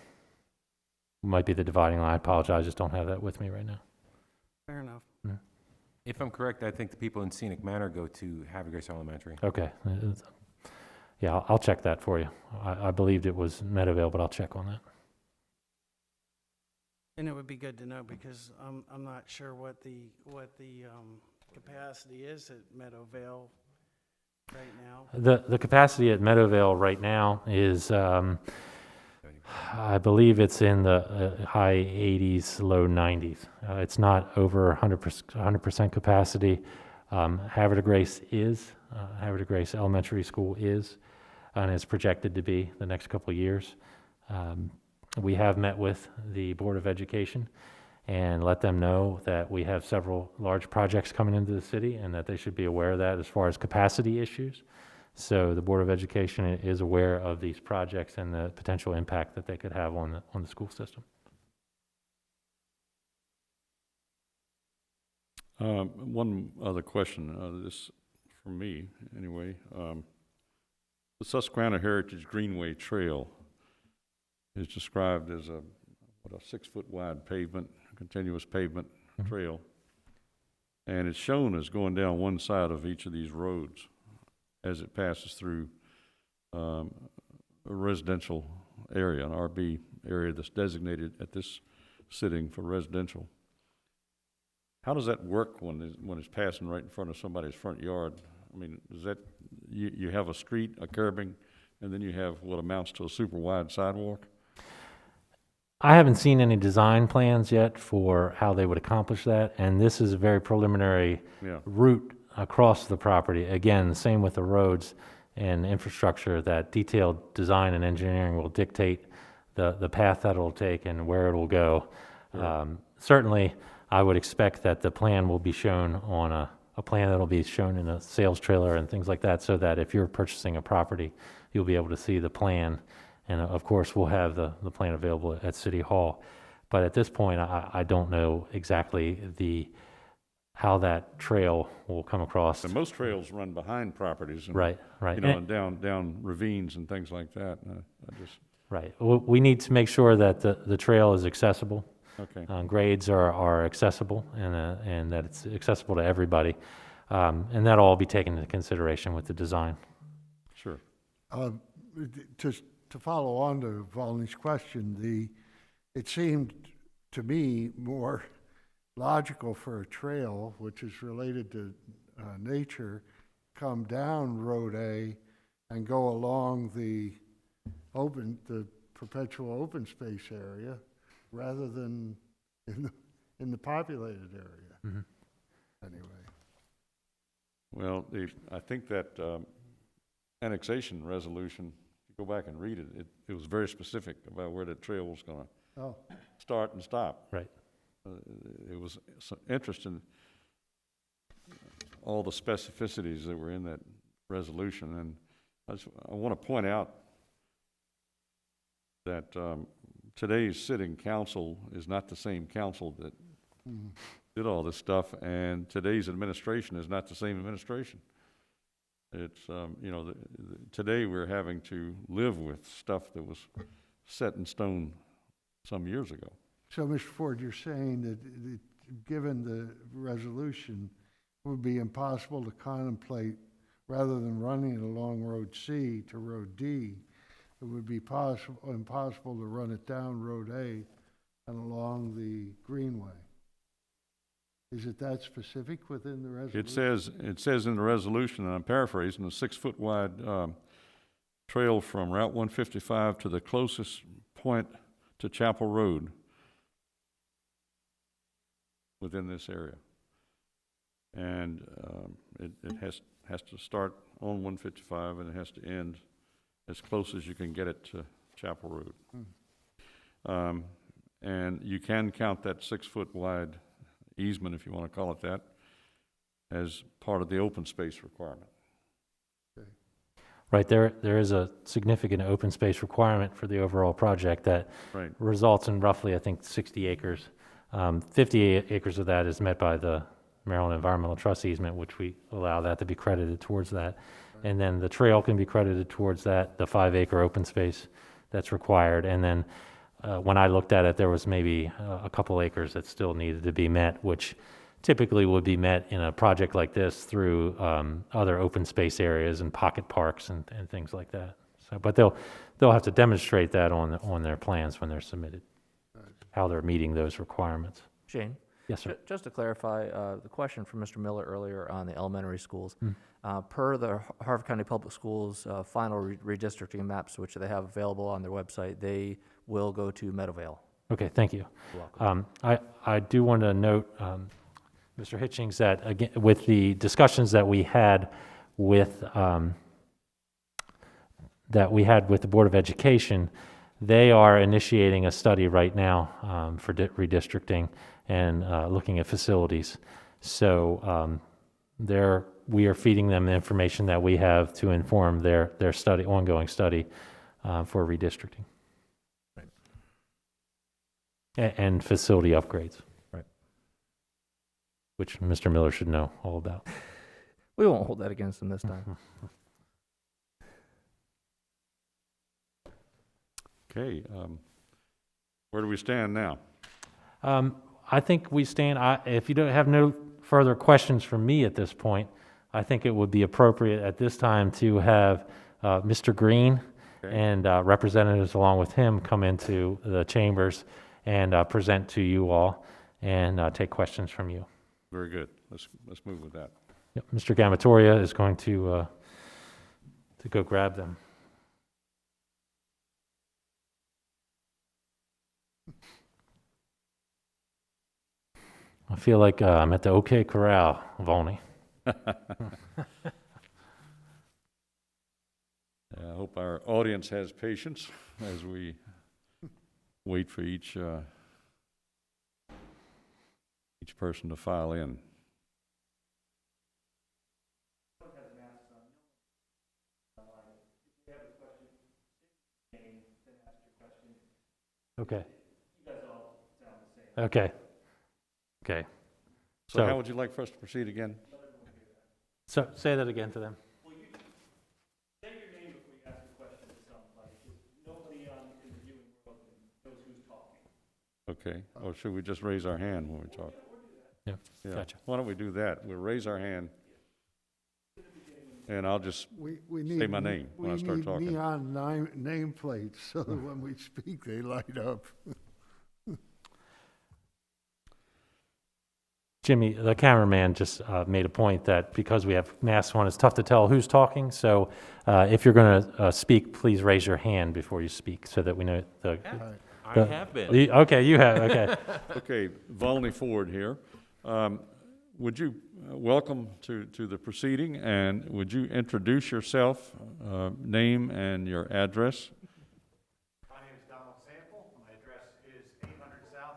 Might be the dividing line. I apologize. I just don't have that with me right now. fair enough. If I'm correct, I think the people in Scenic Manor go to Havre Grace Elementary. Okay. Yeah, I'll check that for you. I believed it was Meadowvale, but I'll check on that. And it would be good to know, because I'm not sure what the capacity is at Meadowvale right now. The capacity at Meadowvale right now is, I believe it's in the high 80s, low 90s. It's not over 100% capacity. Havre de Grace is, Havre de Grace Elementary School is, and is projected to be the next couple of years. We have met with the Board of Education and let them know that we have several large projects coming into the city and that they should be aware of that as far as capacity issues. So the Board of Education is aware of these projects and the potential impact that they could have on the school system. One other question, this from me anyway. The Susquehanna Heritage Greenway Trail is described as a 6-foot wide pavement, continuous pavement trail. And it's shown as going down one side of each of these roads as it passes through a residential area, an RB area that's designated at this sitting for residential. How does that work when it's passing right in front of somebody's front yard? I mean, is that, you have a street, a curbing, and then you have what amounts to a super wide sidewalk? I haven't seen any design plans yet for how they would accomplish that, and this is a very preliminary Yeah. route across the property. Again, the same with the roads and infrastructure, that detailed design and engineering will dictate the path that it'll take and where it'll go. Sure. Certainly, I would expect that the plan will be shown on a plan that'll be shown in a sales trailer and things like that, so that if you're purchasing a property, you'll be able to see the plan. And of course, we'll have the plan available at City Hall. But at this point, I don't know exactly how that trail will come across. And most trails run behind properties. And, Right. You know, and down ravines and things like that. Right. We need to make sure that the trail is accessible. Okay. Grades are accessible and that it's accessible to everybody. And that'll all be taken into consideration with the design. Sure. To follow on to Volney's question, it seemed to me more logical for a trail, which is related to nature, come down Road A and go along the perpetual open space area, rather than in the populated area. Mm-hmm. Anyway. Well, I think that annexation resolution, if you go back and read it, it was very specific about where the trail was going to start and stop. Right. It was interesting, all the specificities that were in that resolution. And I want to point out that today's sitting council is not the same council that did all this stuff, and today's administration is not the same administration. It's, you know, today we're having to live with stuff that was set in stone some years ago. So, Mr. Ford, you're saying that given the resolution, it would be impossible to contemplate rather than running it along Road C to Road D, it would be impossible to run it down Road A and along the Greenway. Is it that specific within the resolution? It says in the resolution, and I'm paraphrasing, a 6-foot wide trail from Route 155 to the closest point to Chapel Road within this area. And it has to start on 155 and it has to end as close as you can get it to Chapel Road. And you can count that 6-foot wide easement, if you want to call it that, as part of the open space requirement. Right, there is a significant open space requirement for the overall project that Right. results in roughly, I think, 60 acres. 50 acres of that is met by the Maryland Environmental Trust easement, which we allow that to be credited towards that. And then the trail can be credited towards that, the 5-acre open space that's required. And then when I looked at it, there was maybe a couple acres that still needed to be met, which typically would be met in a project like this through other open space areas and pocket parks and things like that. So, but they'll have to demonstrate that on their plans when they're submitted, how they're meeting those requirements. Shane? Yes, sir. Just to clarify, the question from Mr. Miller earlier on the elementary schools, per the Harvard County Public Schools final redistricting maps, which they have available on their website, they will go to Meadowvale. Okay, thank you. You're welcome. I do want to note, Mr. Hitchings, that again, with the discussions that we had with the Board of Education, they are initiating a study right now for redistricting and looking at facilities. So we are feeding them the information that we have to inform their study, ongoing study for redistricting. Right. And facility upgrades. Right. Which Mr. Miller should know all about. We won't hold that against them this time. Okay, where do we stand now? I think we stand, if you don't have no further questions from me at this point, I think it would be appropriate at this time to have Mr. Green and representatives along with him come into the chambers and present to you all and take questions from you. Very good. Let's move with that. Yep, Mr. Gamatoria is going to go grab them. I feel like I'm at the OK Corral, Volney. I hope our audience has patience as we wait for each person to file in. Okay. Okay. Okay. So how would you like for us to proceed again? So say that again to them. Say your name before you ask a question to somebody, because nobody in the viewing world knows who's talking. Okay, or should we just raise our hand when we talk? Yeah, Yeah. gotcha. Why don't we do that? We'll raise our hand, and I'll just, We need. Say my name when I start talking. We need neon nameplates so that when we speak, they light up. Jimmy, the cameraman, just made a point that because we have masks on, it's tough to tell who's talking. So if you're going to speak, please raise your hand before you speak so that we know. I have been. Okay, you have, okay. okay, Volney Ford here. Would you welcome to the proceeding, and would you introduce yourself, name and your address? My name is Donald Sample. My address is 800 South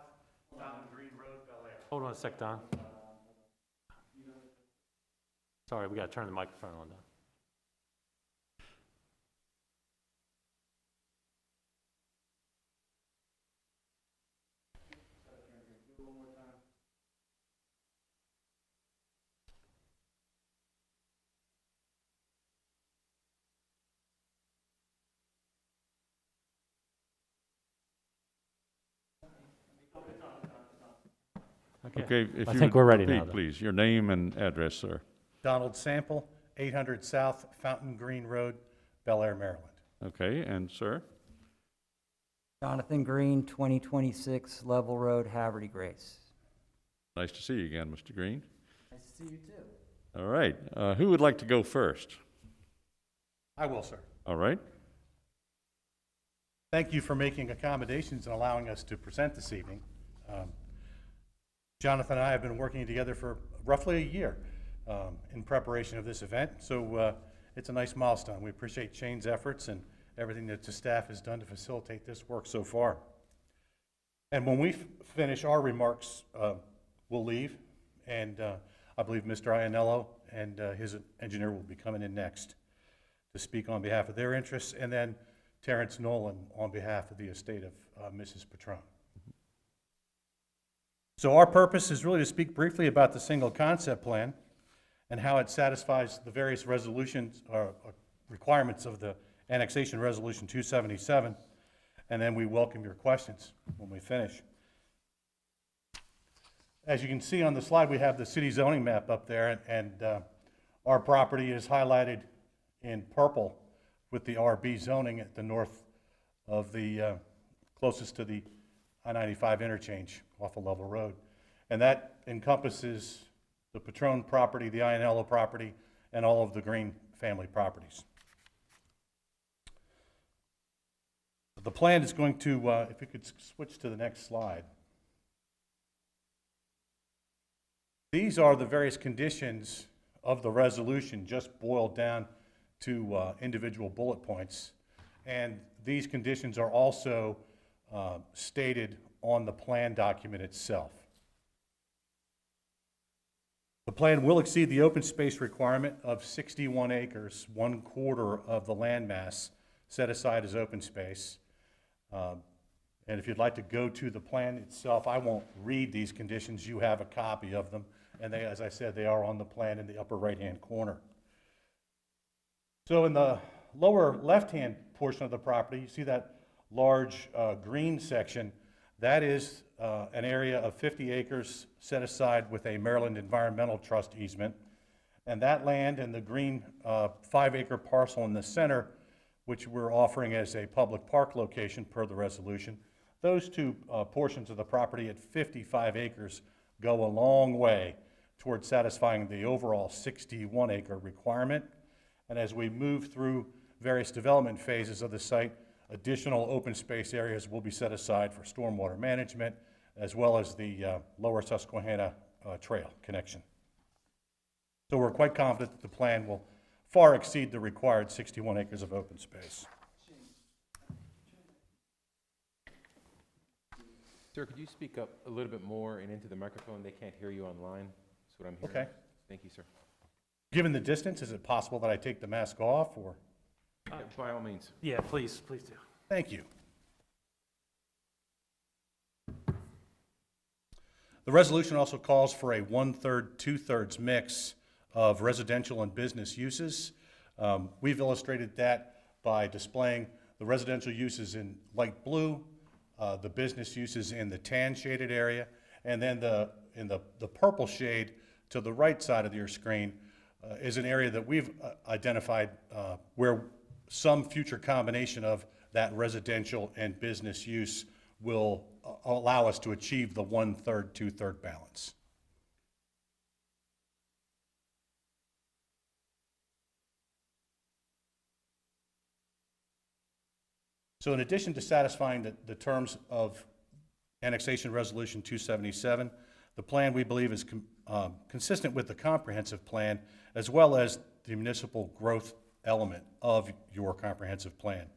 Fountain Green Road, Bel Air. Hold on a sec, Don. Sorry, we got to turn the microphone on, Don. Okay, if I you think would we're ready repeat, now, though. please, your name and address, sir. Donald Sample, 800 South Fountain Green Road, Bel Air, Maryland. Okay, and sir? Jonathan Green, 2026 Level Road, Havre, Grace. Nice to see you again, Mr. Green. Nice to see you too. All right, who would like to go first? I will, sir. All right, Thank you for making accommodations and allowing us to present this evening. Jonathan and I have been working together for roughly a year in preparation of this event, so it's a nice milestone. We appreciate Shane's efforts and everything that the staff has done to facilitate this work so far. And when we finish our remarks, we'll leave, and I believe Mr. Iannello and his engineer will be coming in next to speak on behalf of their interests, and then Terrence Nolan on behalf of the estate of Mrs. Patron. So our purpose is really to speak briefly about the single concept plan and how it satisfies the various resolutions or requirements of the Annexation Resolution 277, and then we welcome your questions when we finish. As you can see on the slide, we have the city zoning map up there, and our property is highlighted in purple with the RB zoning at the north of the, closest to the I-95 interchange off of Level Road. And that encompasses the Patron property, the Iannello property, and all of the Green family properties. The plan is going to, if you could switch to the next slide. These are the various conditions of the resolution, just boiled down to individual bullet points. And these conditions are also stated on the plan document itself. The plan will exceed the open space requirement of 61 acres, 1/4 of the land mass set aside as open space. And if you'd like to go to the plan itself, I won't read these conditions. You have a copy of them. And they, as I said, they are on the plan in the upper right-hand corner. So in the lower left-hand portion of the property, you see that large green section. That is an area of 50 acres set aside with a Maryland Environmental Trust easement. And that land and the green 5-acre parcel in the center, which we're offering as a public park location per the resolution, those two portions of the property at 55 acres go a long way towards satisfying the overall 61-acre requirement. And as we move through various development phases of the site, additional open space areas will be set aside for stormwater management, as well as the lower Susquehanna Trail connection. So we're quite confident that the plan will far exceed the required 61 acres of open space. Sir, could you speak up a little bit more and into the microphone? They can't hear you online. That's what I'm hearing. Okay. Thank you, sir. Given the distance, is it possible that I take the mask off, or? Yeah, by all means. Yeah, please do. Thank you. The resolution also calls for a 1/3, 2/3 mix of residential and business uses. We've illustrated that by displaying the residential uses in light blue, the business uses in the tan shaded area, and then in the purple shade to the right side of your screen is an area that we've identified where some future combination of that residential and business use will allow us to achieve the 1/3, 2/3 balance. So in addition to satisfying the terms of Annexation Resolution 277, the plan, we believe, is consistent with the comprehensive plan, as well as the municipal growth element of your comprehensive plan.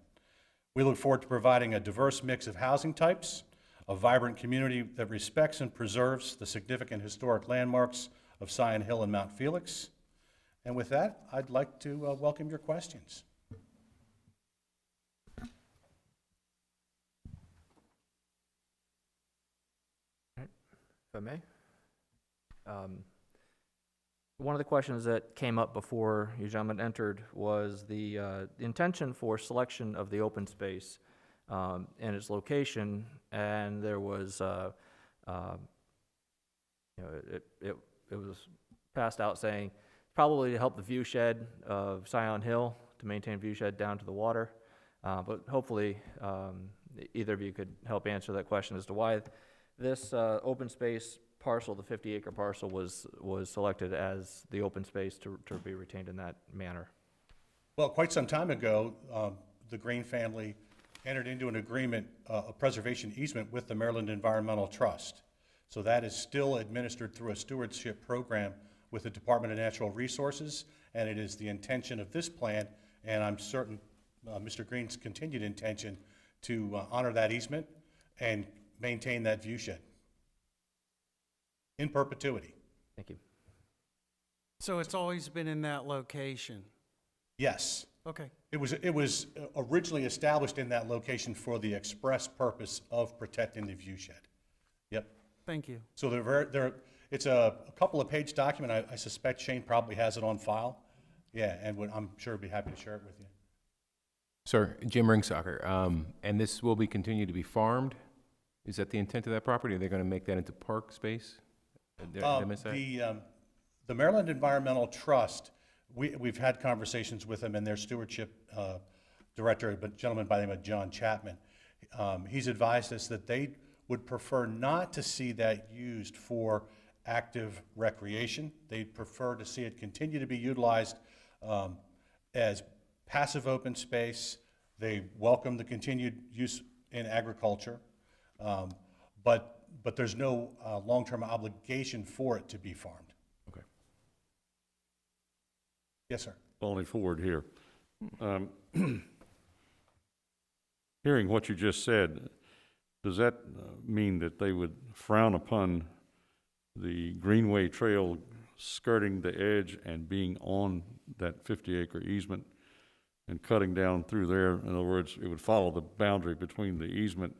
We look forward to providing a diverse mix of housing types, a vibrant community that respects and preserves the significant historic landmarks of Scion Hill and Mount Felix. And with that, I'd like to welcome your questions. If I may. One of the questions that came up before you gentlemen entered was the intention for selection of the open space and its location, and there was, it was passed out saying probably to help the view shed of Scion Hill, to maintain view shed down to the water. But hopefully, either of you could help answer that question as to why this open space parcel, the 50-acre parcel, was selected as the open space to be retained in that manner. Well, quite some time ago, the Green family entered into an agreement, a preservation easement with the Maryland Environmental Trust. So that is still administered through a stewardship program with the Department of Natural Resources, and it is the intention of this plan, and I'm certain Mr. Green's continued intention, to honor that easement and maintain that view shed in perpetuity. Thank you. So it's always been in that location? Yes. Okay. It was originally established in that location for the express purpose of protecting the view shed. Yep. Thank you. So it's a couple of page document. I suspect Shane probably has it on file. Yeah, and I'm sure he'd be happy to share it with you. Sir, Jim Ringsocker, and this will be continued to be farmed? Is that the intent of that property? Are they going to make that into park space? Did I miss that? The Maryland Environmental Trust, we've had conversations with them and their stewardship director, a gentleman by the name of John Chapman. He's advised us that they would prefer not to see that used for active recreation. They'd prefer to see it continue to be utilized as passive open space. They welcome the continued use in agriculture, but there's no long-term obligation for it to be farmed. Okay. Yes, sir. Falling forward here. Hearing what you just said, does that mean that they would frown upon the Greenway Trail skirting the edge and being on that 50-acre easement and cutting down through there? In other words, it would follow the boundary between the easement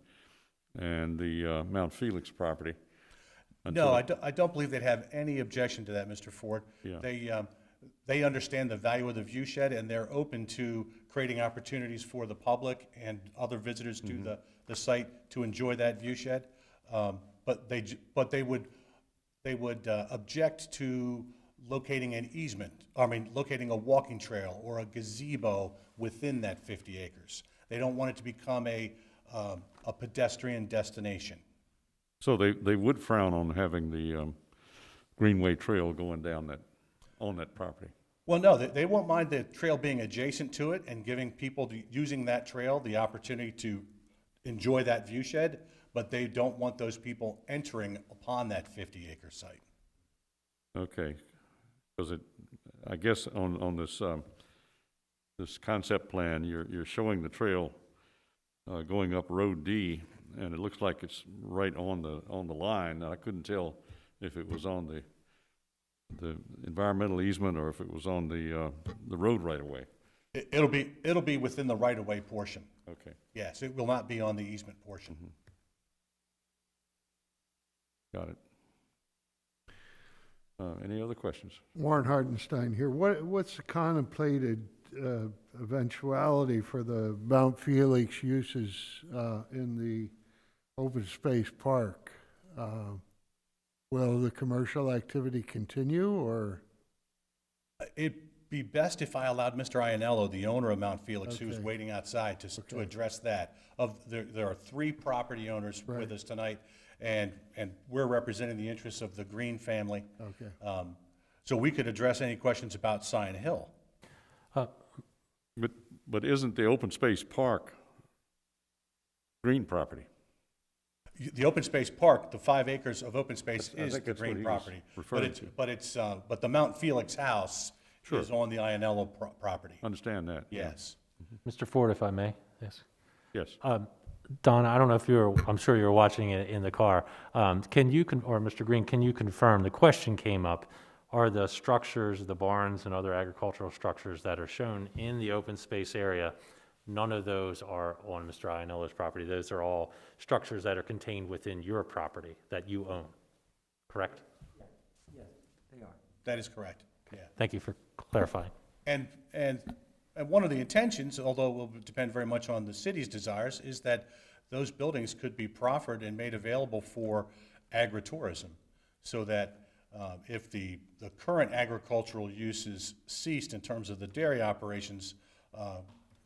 and the Mount Felix property? No, I don't believe they'd have any objection to that, Mr. Ford. Yeah. They understand the value of the view shed, and they're open to creating opportunities for the public and other visitors to the site to enjoy that view shed. But they would object to locating an easement, locating a walking trail or a gazebo within that 50 acres. They don't want it to become a pedestrian destination. So they would frown on having the Greenway Trail going down on that property? Well, no, they won't mind the trail being adjacent to it and giving people using that trail the opportunity to enjoy that view shed, but they don't want those people entering upon that 50-acre site. Okay, because I guess on this this concept plan, you're showing the trail going up Road D, and it looks like it's right on the line. I couldn't tell if it was on the environmental easement or if it was on the road right away. It'll be within the right-of-way portion. Okay. Yes, it will not be on the easement portion. Got it. Any other questions? Warren Hardenstein here. What's the contemplated eventuality for the Mount Felix uses in the open space park? Will the commercial activity continue, or? It'd be best if I allowed Mr. Iannello, the owner of Mount Felix, who's Okay. waiting outside, to address that. There are 3 property owners with us tonight, and we're representing the interests of the Green family. Okay. So we could address any questions about Scion Hill. But isn't the open space park green property? The open space park, the 5 acres of open space I is think the that's what green he was property. referring to. But the Mount Felix house Sure. is on the Iannello property. Understand that? yeah. Yes. Mr. Ford, if I may, yes. Yes. Don, I don't know if I'm sure you're watching it in the car. Can you, or Mr. Green, can you confirm, the question came up, are the structures, the barns and other agricultural structures that are shown in the open space area, none of those are on Mr. Iannello's property. Those are all structures that are contained within your property that you own, correct? Yes, they are. That is correct, yeah. Thank you for clarifying. And one of the intentions, although it will depend very much on the city's desires, is that those buildings could be proffered and made available for agritourism, so that If the current agricultural uses ceased in terms of the dairy operations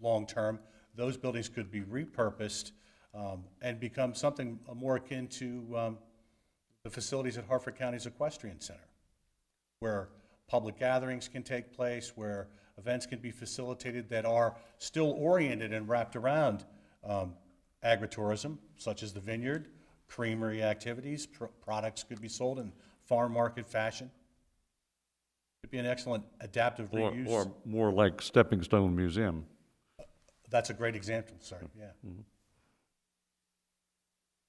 long-term, those buildings could be repurposed and become something more akin to the facilities at Harford County's Equestrian Center, where public gatherings can take place, where events can be facilitated that are still oriented and wrapped around agritourism, such as the vineyard, creamery activities, products could be sold in farm market fashion. It'd be an excellent adaptive reuse. Or more like Stepping Stone Museum. That's a great example, sir, yeah.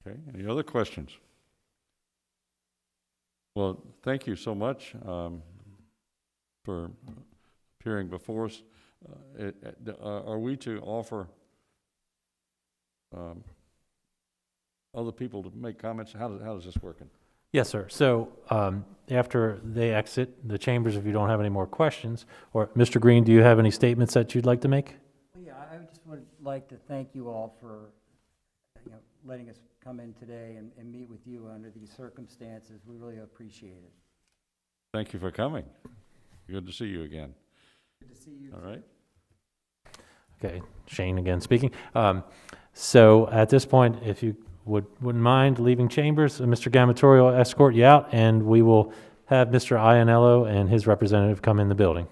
Okay, any other questions? Well, thank you so much for appearing before us. Are we to offer other people to make comments? How does this work? Yes, sir. So after they exit the chambers, if you don't have any more questions, or Mr. Green, do you have any statements that you'd like to make? Well, yeah, I just would like to thank you all for, letting us come in today and meet with you under these circumstances. We really appreciate it. Thank you for coming. Good to see you again. Good to see you. All right. Okay, Shane again speaking. So at this point, if you wouldn't mind leaving chambers, Mr. Gamatorio will escort you out, and we will have Mr. Ianello and his representative come in the building.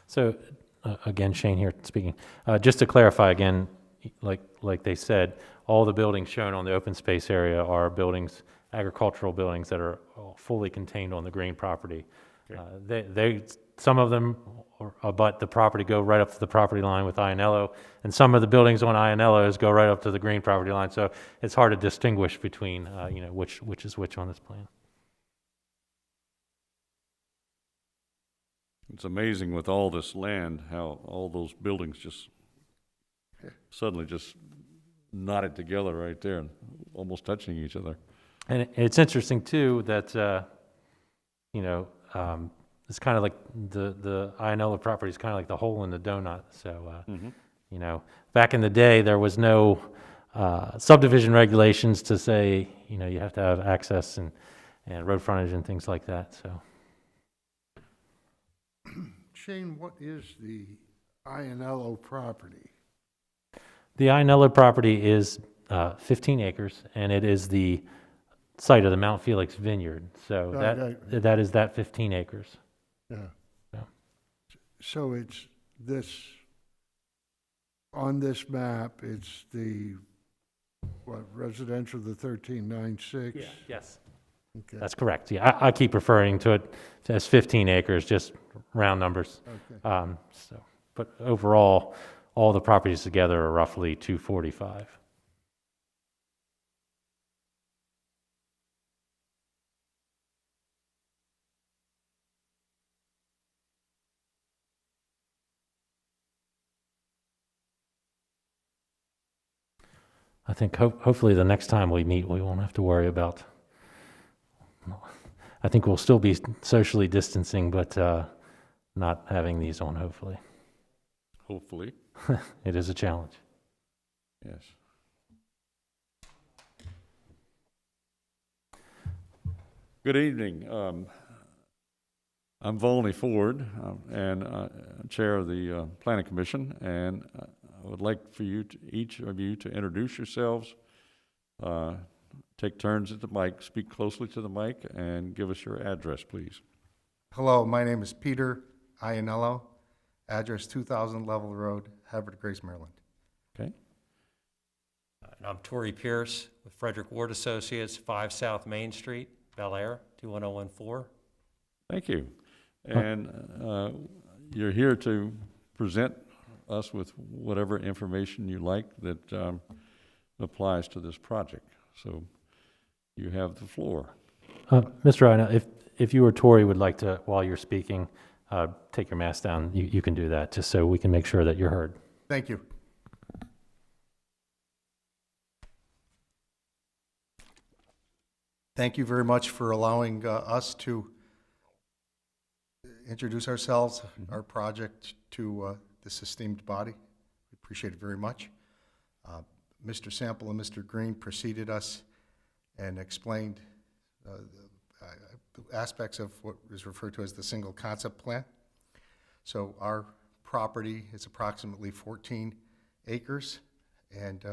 So, again, Shane here speaking. Just to clarify again, like they said, all the buildings shown on the open space area are buildings, agricultural buildings that are fully contained on the green property. Okay. Some of them abut the property, go right up to the property line with Ianello, and some of the buildings on Ianello's go right up to the green property line. So it's hard to distinguish between, which is which on this plan. It's amazing with all this land, how all those buildings just suddenly just knotted together right there and almost touching each other. And it's interesting too that, it's kind of like the Ianello property is kind of like the hole in the donut. So, back in the day, there was no subdivision regulations to say, you have to have access and road frontage and things like that. So, Shane, what is the Ianello property? the Ianello property is 15 acres, and it is the site of the Mount Felix Vineyard. So that is that 15 acres. Yeah. Yeah. So it's this, on this map, it's the, residential, the 1396? Yeah. Yes. Okay. That's correct. Yeah, I keep referring to it as 15 acres, just round numbers. Okay. But overall, all the properties together are roughly 245. I think hopefully the next time we meet, we won't have to worry about. I think we'll still be socially distancing, but not having these on, hopefully. Hopefully, It is a challenge. yes. Good evening. I'm Volney Ford, and Chair of the Planning Commission, and I would like for you, each of you, to introduce yourselves, take turns at the mic, speak closely to the mic, and give us your address, please. Hello, my name is Peter Ianello, address 2000 Level Road, Havre, Grace, Maryland. Okay. And I'm Torrey Pierce with Frederick Ward Associates, 5 South Main Street, Bel Air, 21014. Thank you. And you're here to present us with whatever information you like that applies to this project. So you have the floor. Mr. Ina, if you or Tori would like to, while you're speaking, take your mask down, you can do that, just so we can make sure that you're heard. Thank you. Thank you very much for allowing us to introduce ourselves, our project to this esteemed body. We appreciate it very much. Mr. Sample and Mr. Green preceded us and explained the aspects of what is referred to as the single concept plan. So our property is approximately 14 acres, and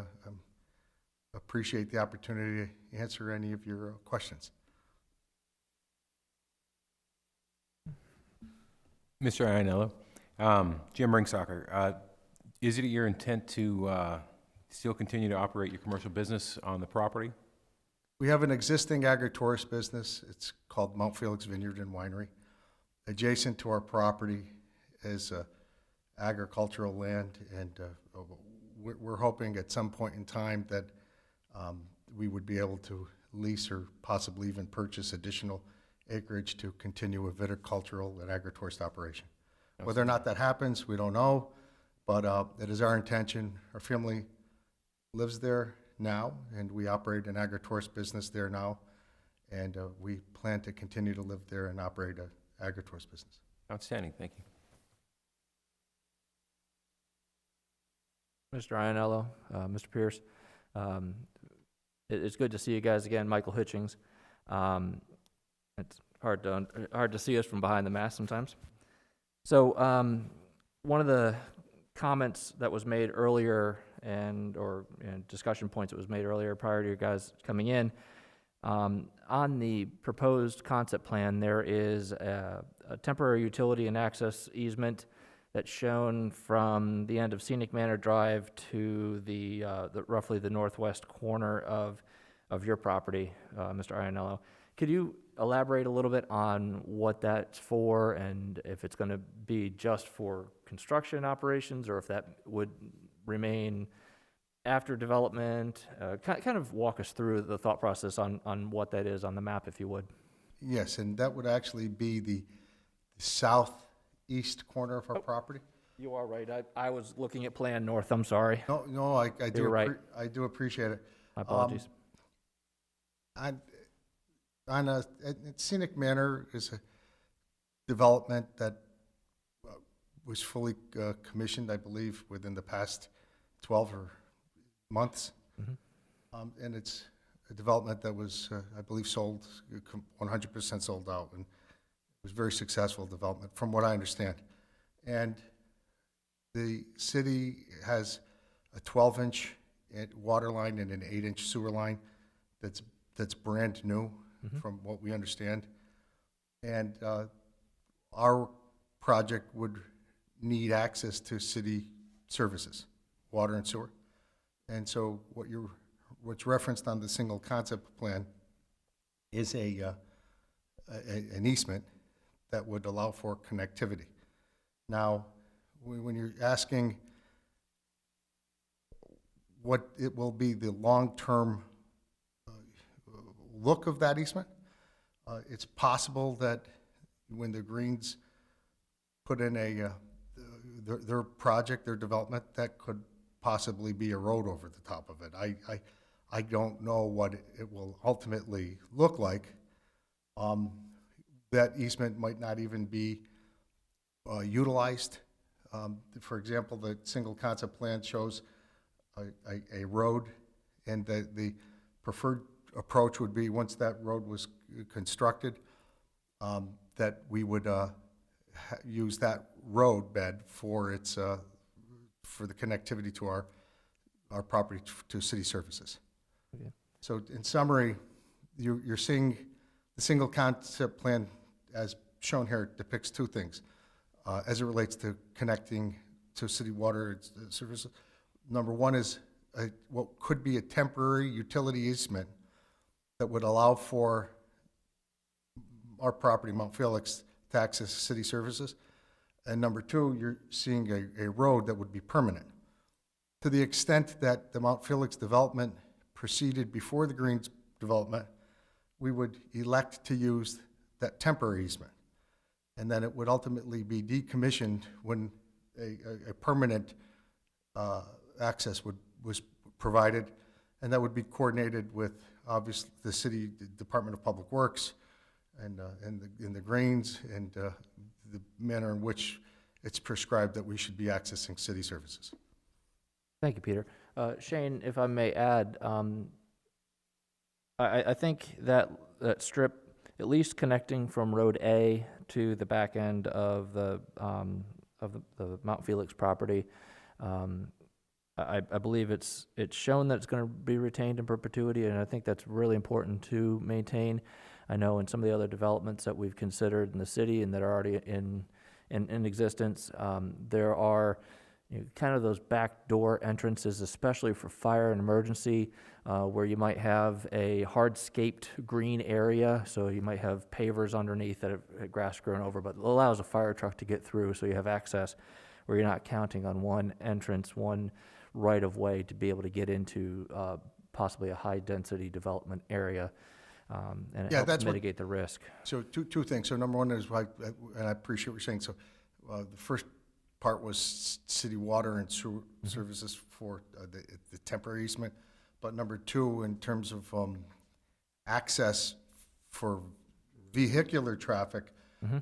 appreciate the opportunity to answer any of your questions. Mr. Ianello, Jim Ringsocker, is it your intent to still continue to operate your commercial business on the property? We have an existing agri-tourist business. It's called Mount Felix Vineyard and Winery. Adjacent to our property is agricultural land, and we're hoping at some point in time that we would be able to lease or possibly even purchase additional acreage to continue a viticultural and agri-tourist operation. Whether or not that happens, we don't know, but it is our intention. Our family lives there now, and we operate an agri-tourist business there now, and we plan to continue to live there and operate an agri-tourist business. Outstanding, thank you. Mr. Ianello, Mr. Pierce, it's good to see you guys again. Michael Hitchings. It's hard to see us from behind the mask sometimes. So one of the comments that was made earlier or discussion points that was made earlier prior to you guys coming in, on the proposed concept plan, there is a temporary utility and access easement that's shown from the end of Scenic Manor Drive to the roughly the northwest corner of your property, Mr. Ianello. Could you elaborate a little bit on what that's for, and if it's going to be just for construction operations, or if that would remain after development? Kind of walk us through the thought process on what that is on the map, if you would. Yes, and that would actually be the southeast corner of our property. You are right. I was looking at Plan North. I'm sorry. No, I do. You're right. I do appreciate it. My apologies. Scenic Manor is a development that was fully commissioned, I believe, within the past 12 months. Mm-hmm. And it's a development that was, I believe, sold, 100% sold out, and it was a very successful development, from what I understand. And the city has a 12-inch water line and an 8-inch sewer line that's brand new, Mm-hmm. from what we understand. And our project would need access to city services, water and sewer. And so what's referenced on the single concept plan is an easement that would allow for connectivity. Now, when you're asking what it will be the long-term look of that easement, it's possible that when the Greens put in their project, their development, that could possibly be a road over the top of it. I don't know what it will ultimately look like. That easement might not even be utilized. For example, the single concept plan shows a road, and the preferred approach would be, once that road was constructed, that we would use that road bed for for the connectivity to our property to city services. Okay. So in summary, you're seeing the single concept plan, as shown here, depicts two things as it relates to connecting to city water services. Number one is what could be a temporary utility easement that would allow for our property, Mount Felix, to access city services. And number two, you're seeing a road that would be permanent. To the extent that the Mount Felix development proceeded before the Greens development, we would elect to use that temporary easement. And then it would ultimately be decommissioned when a permanent access was provided, and that would be coordinated with, obviously, the city Department of Public Works and the Greens, and the manner in which it's prescribed that we should be accessing city services. Thank you, Peter. Shane, if I may add, I think that strip, at least connecting from Road A to the back end of the Mount Felix property, I believe it's shown that it's going to be retained in perpetuity, and I think that's really important to maintain. I know in some of the other developments that we've considered in the city and that are already in existence, there are kind of those back door entrances, especially for fire and emergency, where you might have a hardscaped green area, so you might have pavers underneath that have grass grown over, but it allows a fire truck to get through, so you have access where you're not counting on one entrance, one right-of-way to be able to get into possibly a high-density development area, and it Yeah, helps that's what- mitigate the risk. So two things. So number one is, and I appreciate what you're saying, so the first part was city water and sewer services for the temporary easement. But number two, in terms of access for vehicular traffic,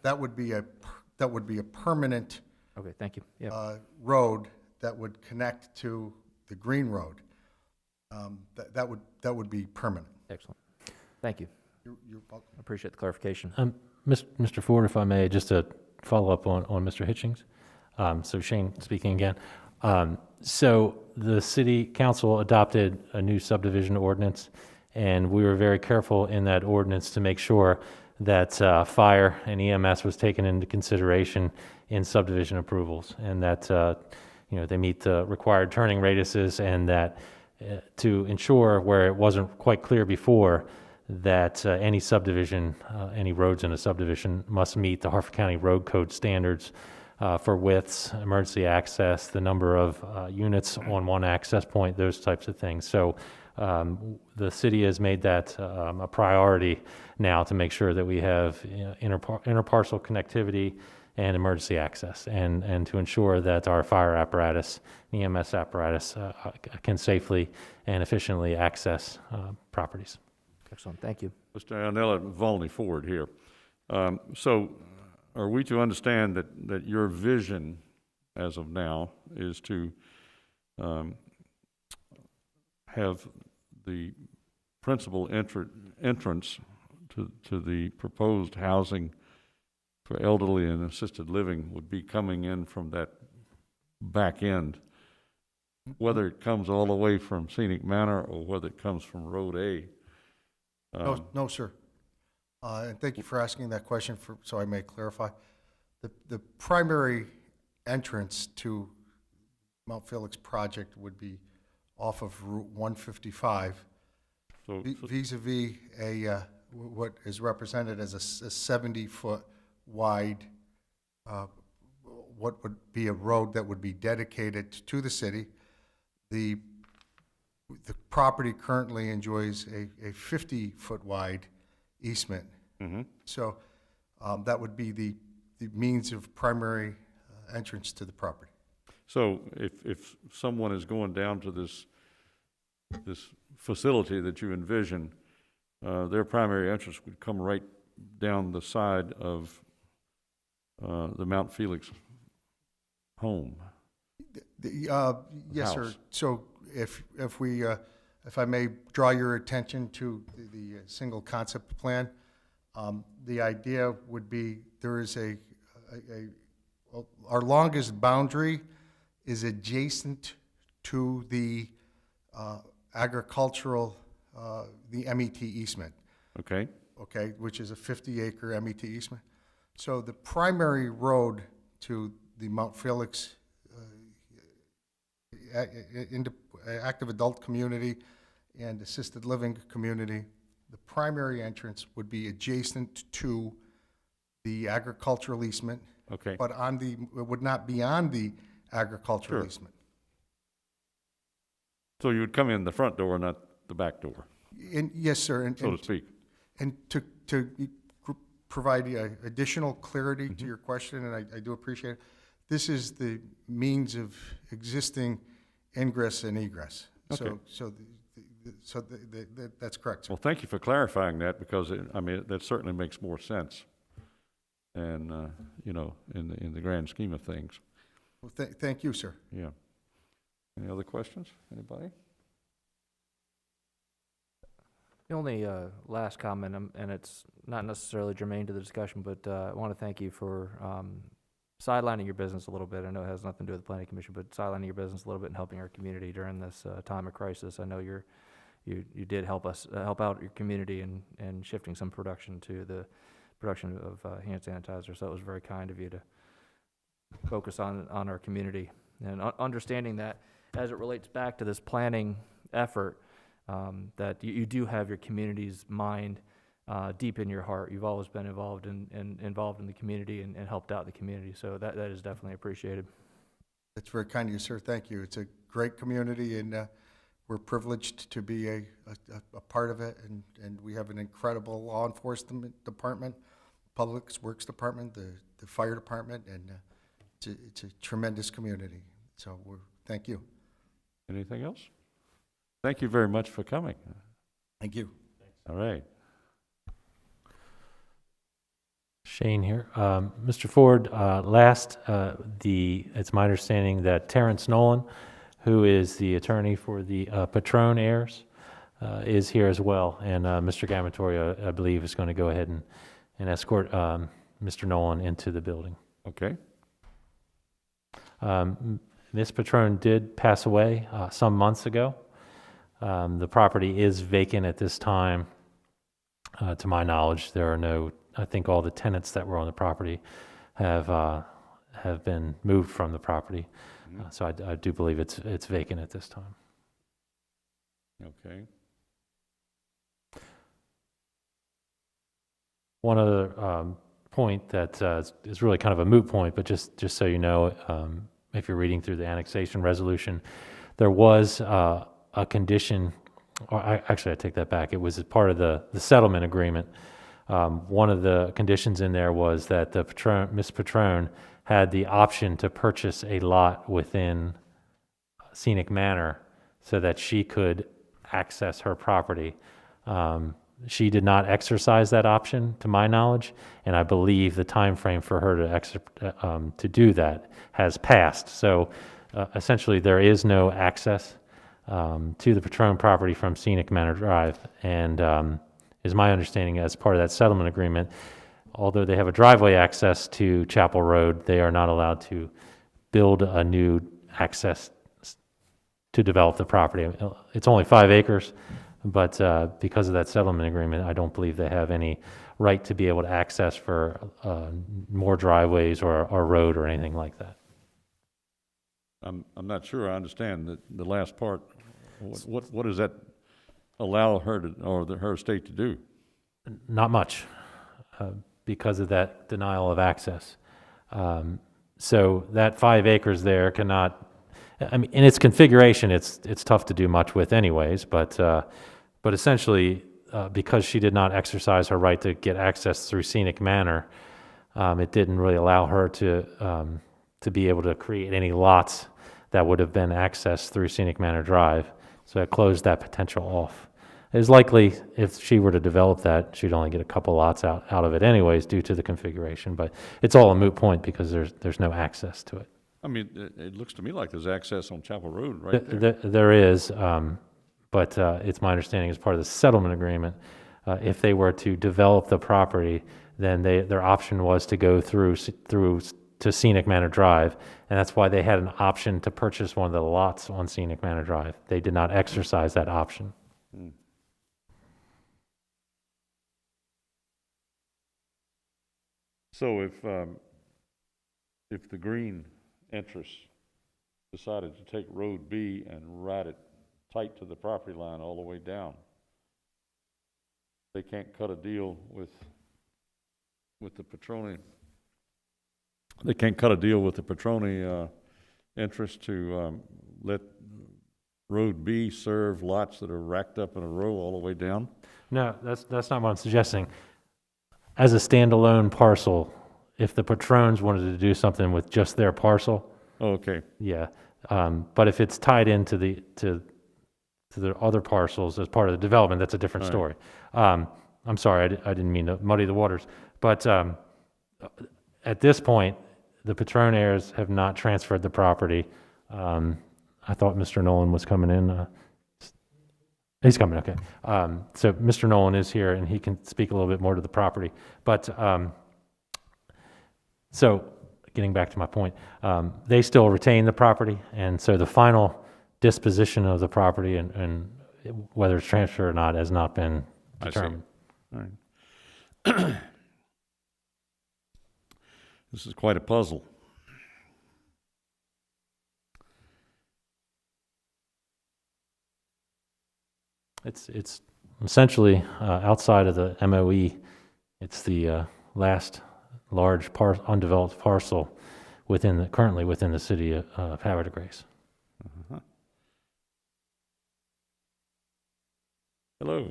that would be a permanent Okay, thank you. Yeah. road that would connect to the Green Road. That would be permanent. Excellent. Thank you. You're welcome. Appreciate the clarification. Mr. Ford, if I may, just to follow up on Mr. Hitchings. So Shane speaking again. So the city council adopted a new subdivision ordinance, and we were very careful in that ordinance to make sure that fire and EMS was taken into consideration in subdivision approvals, and that they meet the required turning radiuses, and that to ensure where it wasn't quite clear before that any subdivision, any roads in a subdivision must meet the Harford County Road Code standards for widths, emergency access, the number of units on one access point, those types of things. So the city has made that a priority now to make sure that we have interparcel connectivity and emergency access, and to ensure that our fire apparatus, EMS apparatus, can safely and efficiently access properties. Excellent. Thank you. Mr. Ionella, Volney Ford here. So are we to understand that your vision as of now is to have the principal entrance to the proposed housing for elderly and assisted living would be coming in from that back end, whether it comes all the way from Scenic Manor or whether it comes from Road A? No, sir. And thank you for asking that question, so I may clarify. The primary entrance to Mount Felix project would be off of Route 155, So, vis-a-vis what is represented as a 70-foot wide, what would be a road that would be dedicated to the city. The property currently enjoys a 50-foot wide easement. So that would be the means of primary entrance to the property. So if someone is going down to this facility that you envision, their primary entrance would come right down the side of the Mount Felix home. Yes, sir. House. So if I may draw your attention to the single concept plan, the idea would be there is our longest boundary is adjacent to the agricultural, the MET easement. Okay? Okay, which is a 50-acre MET easement. So the primary road to the Mount Felix active adult community and assisted living community, the primary entrance would be adjacent to the agricultural easement, Okay. but it would not be on the agricultural Sure. easement. So you would come in the front door, not the back door, And, yes, sir. so to speak. And to provide additional clarity to your question, and I do appreciate it, this is the means of existing ingress and egress. Okay. So that's correct, sir. Well, thank you for clarifying that, because that certainly makes more sense. And, in the grand scheme of things, Well, thank you, sir. yeah. Any other questions? Anybody? The only last comment, and it's not necessarily germane to the discussion, but I want to thank you for sidelining your business a little bit. I know it has nothing to do with the planning commission, but sidelining your business a little bit and helping our community during this time of crisis. I know you did help out your community and shifting some production to the production of hand sanitizer. So it was very kind of you to focus on our community and understanding that as it relates back to this planning effort, that you do have your community's mind deep in your heart. You've always been involved in the community and helped out the community. So that is definitely appreciated. That's very kind of you, sir. Thank you. It's a great community, and we're privileged to be a part of it, and we have an incredible law enforcement department, public works department, the fire department, and it's a tremendous community. So thank you. Anything else? Thank you very much for coming. Thank you. All right. Shane here. Mr. Ford, it's my understanding that Terrence Nolan, who is the attorney for the Patron heirs, is here as well. And Mr. Gamatoria, I believe, is going to go ahead and escort Mr. Nolan into the building. Okay. Ms. Patron did pass away some months ago. The property is vacant at this time. To my knowledge, there are no, I think all the tenants that were on the property have been moved from the property. So I do believe it's vacant at this time. Okay. One other point that is really kind of a moot point, but just so you know, if you're reading through the annexation resolution, there was a condition, or actually I take that back, it was part of the settlement agreement. One of the conditions in there was that Ms. Patron had the option to purchase a lot within Scenic Manor so that she could access her property. She did not exercise that option, to my knowledge, and I believe the time frame for her to do that has passed. So essentially, there is no access to the Patron property from Scenic Manor Drive, and is my understanding as part of that settlement agreement, although they have a driveway access to Chapel Road, they are not allowed to build a new access to develop the property. It's only 5 acres, but because of that settlement agreement, I don't believe they have any right to be able to access for more driveways or road or anything like that. I'm not sure I understand the last part. What does that allow her to, or her estate to do? Not much, because of that denial of access. So that 5 acres there cannot, I mean, in its configuration, it's tough to do much with anyways, but essentially, because she did not exercise her right to get access through Scenic Manor, it didn't really allow her to be able to create any lots that would have been accessed through Scenic Manor Drive. So it closed that potential off. It's likely if she were to develop that, she'd only get a couple lots out of it anyways due to the configuration, but it's all a moot point because there's no access to it. I mean, it looks to me like there's access on Chapel Road right there. There is, but it's my understanding as part of the settlement agreement, if they were to develop the property, then their option was to go through to Scenic Manor Drive, and that's why they had an option to purchase one of the lots on Scenic Manor Drive. They did not exercise that option. So if the green interests decided to take Road B and ride it tight to the property line all the way down, they can't cut a deal with the Patroni. They can't cut a deal with the Patroni interest to let Road B serve lots that are racked up in a row all the way down? No, that's not what I'm suggesting. As a standalone parcel, if the Patrons wanted to do something with just their parcel, Oh, okay. yeah. But if it's tied into the other parcels as part of the development, that's a different All story. I'm sorry, I didn't mean to muddy the waters. But at this point, the Patron heirs have not transferred the property. I thought Mr. Nolan was coming in. He's coming, okay. So Mr. Nolan is here, and he can speak a little bit more to the property. But, so, getting back to my point, they still retain the property, and so the final disposition of the property and whether it's transferred or not has not been I see. determined. All right. This is quite a puzzle. It's essentially outside of the MOE. It's the last large undeveloped parcel currently within the city of Havre de Grace. Uh-huh. Hello.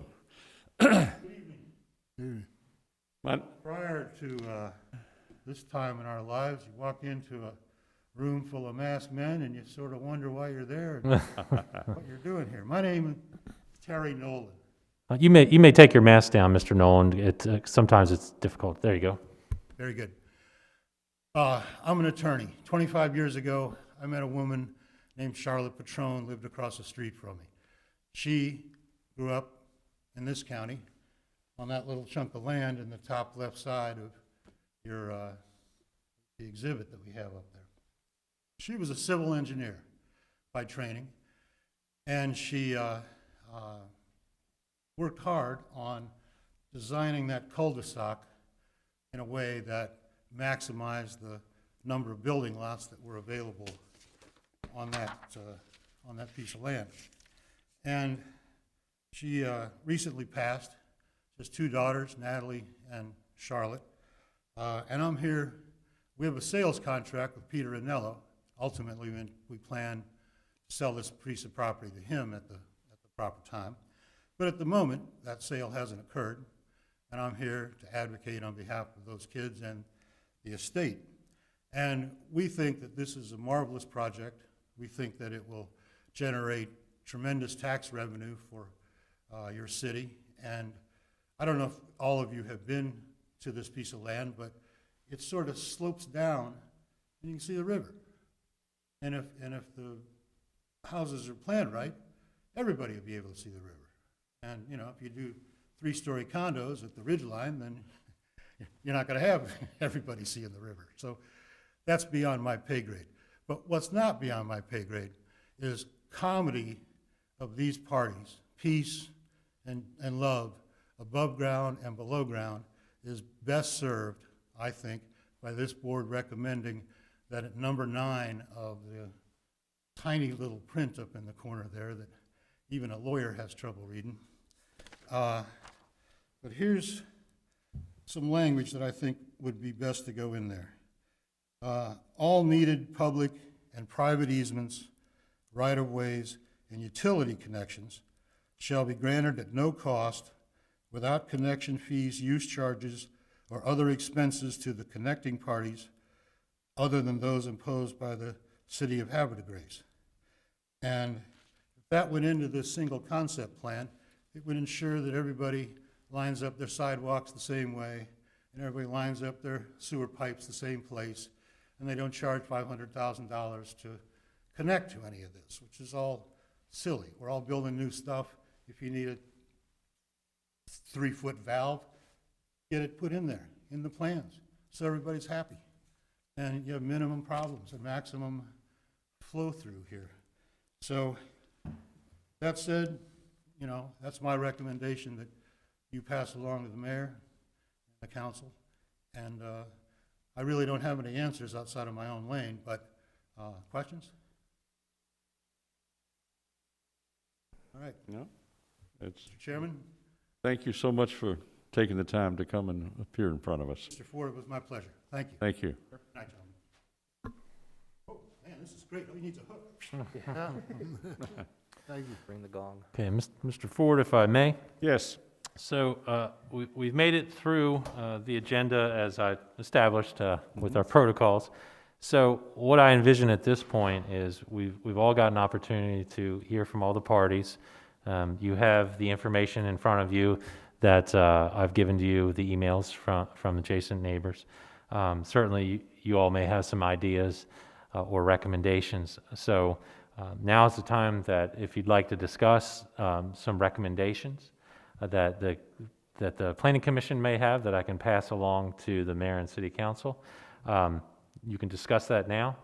Prior to this time in our lives, you walk into a room full of masked men and you sort of wonder why you're there and what you're doing here. My name is Terry Nolan. You may take your mask down, Mr. Nolan. Sometimes it's difficult. There you go. Very good. I'm an attorney. 25 years ago, I met a woman named Charlotte Patron, lived across the street from me. She grew up in this county on that little chunk of land in the top left side of your the exhibit that we have up there. She was a civil engineer by training, and she worked hard on designing that cul-de-sac in a way that maximized the number of building lots that were available on that piece of land. And she recently passed, just 2 daughters, Natalie and Charlotte. And I'm here, we have a sales contract with Peter Anello. Ultimately, we plan to sell this piece of property to him at the proper time. But at the moment, that sale hasn't occurred, and I'm here to advocate on behalf of those kids and the estate. And we think that this is a marvelous project. We think that it will generate tremendous tax revenue for your city. And I don't know if all of you have been to this piece of land, but it sort of slopes down and you can see the river. And if the houses are planned right, everybody will be able to see the river. And you know, if you do 3-story condos at the ridgeline, then you're not going to have everybody seeing the river. So that's beyond my pay grade. But what's not beyond my pay grade is comedy of these parties, peace and love, above ground and below ground, is best served, I think, by this board recommending that at number 9 of the tiny little print up in the corner there that even a lawyer has trouble reading. But here's some language that I think would be best to go in there. All needed public and private easements, right-of-ways, and utility connections shall be granted at no cost without connection fees, use charges, or other expenses to the connecting parties other than those imposed by the city of Havre de Grace. And if that went into this single concept plan, it would ensure that everybody lines up their sidewalks the same way, and everybody lines up their sewer pipes the same place, and they don't charge $500,000 to connect to any of this, which is all silly. We're all building new stuff. If you need a 3-foot valve, get it put in there, in the plans, so everybody's happy. And you have minimum problems and maximum flow through here. So that said, you know, that's my recommendation that you pass along to the mayor and the council. And I really don't have any answers outside of my own lane, but questions? All right. No? It's, Mr. Chairman, thank you so much for taking the time to come and appear in front of us. Mr. Ford, it was my pleasure. Thank you. Thank you. Good night, gentlemen. Oh, man, this is great. All you need is a hook. Thank you. Bring the gong. Okay, Mr. Ford, if I may. Yes. So we've made it through the agenda as I established with our protocols. So what I envision at this point is we've all got an opportunity to hear from all the parties. You have the information in front of you that I've given to you, the emails from adjacent neighbors. Certainly you all may have some ideas or recommendations. So Now is the time that if you'd like to discuss some recommendations that the Planning Commission may have that I can pass along to the mayor and city council, you can discuss that now.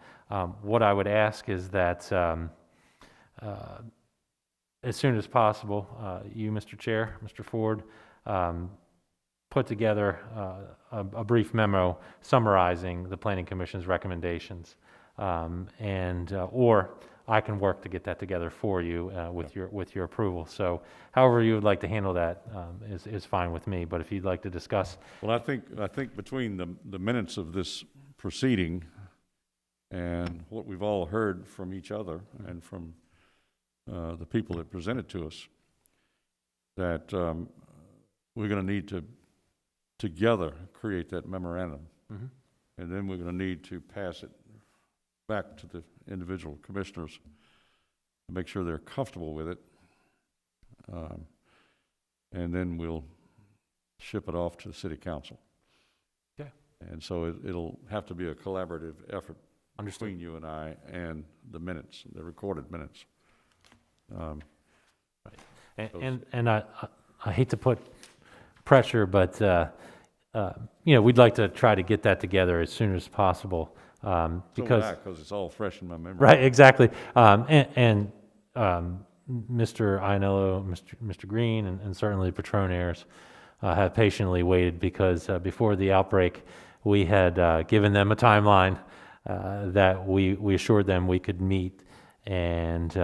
What I would ask is that as soon as possible, you, Mr. Chair, Mr. Ford, put together a brief memo summarizing the Planning Commission's recommendations, or I can work to get that together for you with your approval. So, however you would like to handle that is fine with me. But if you'd like to discuss, Well, I think between the minutes of this proceeding and what we've all heard from each other and from the people that presented to us, that we're going to need to together create that memorandum. Mhm. And then we're going to need to pass it back to the individual commissioners to make sure they're comfortable with it. And then we'll ship it off to the city council. Okay. And so it'll have to be a collaborative effort Understood. between you and I and the minutes, the recorded minutes. and I hate to put pressure, but we'd like to try to get that together as soon as possible. Because it's all fresh in my memory. right, exactly. And Mr. Ianello, Mr. Green, and certainly Patron heirs have patiently waited because before the outbreak, we had given them a timeline that we assured them we could meet, and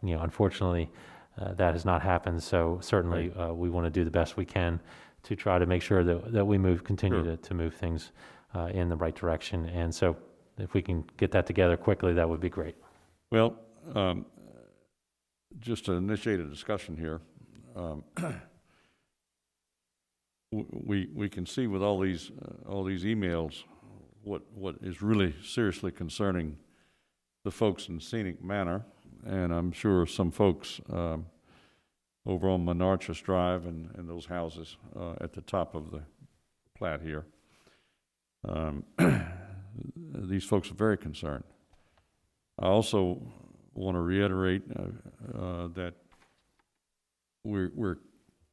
unfortunately, that has not happened. So certainly, we want to do the best we can to try to make sure that we continue Sure. to move things in the right direction. And so, if we can get that together quickly, that would be great. Well, just to initiate a discussion here, we can see with all these emails what is really seriously concerning the folks in Scenic Manor, and I'm sure some folks over on Monarchus Drive and those houses at the top of the plat here. These folks are very concerned. I also want to reiterate that we're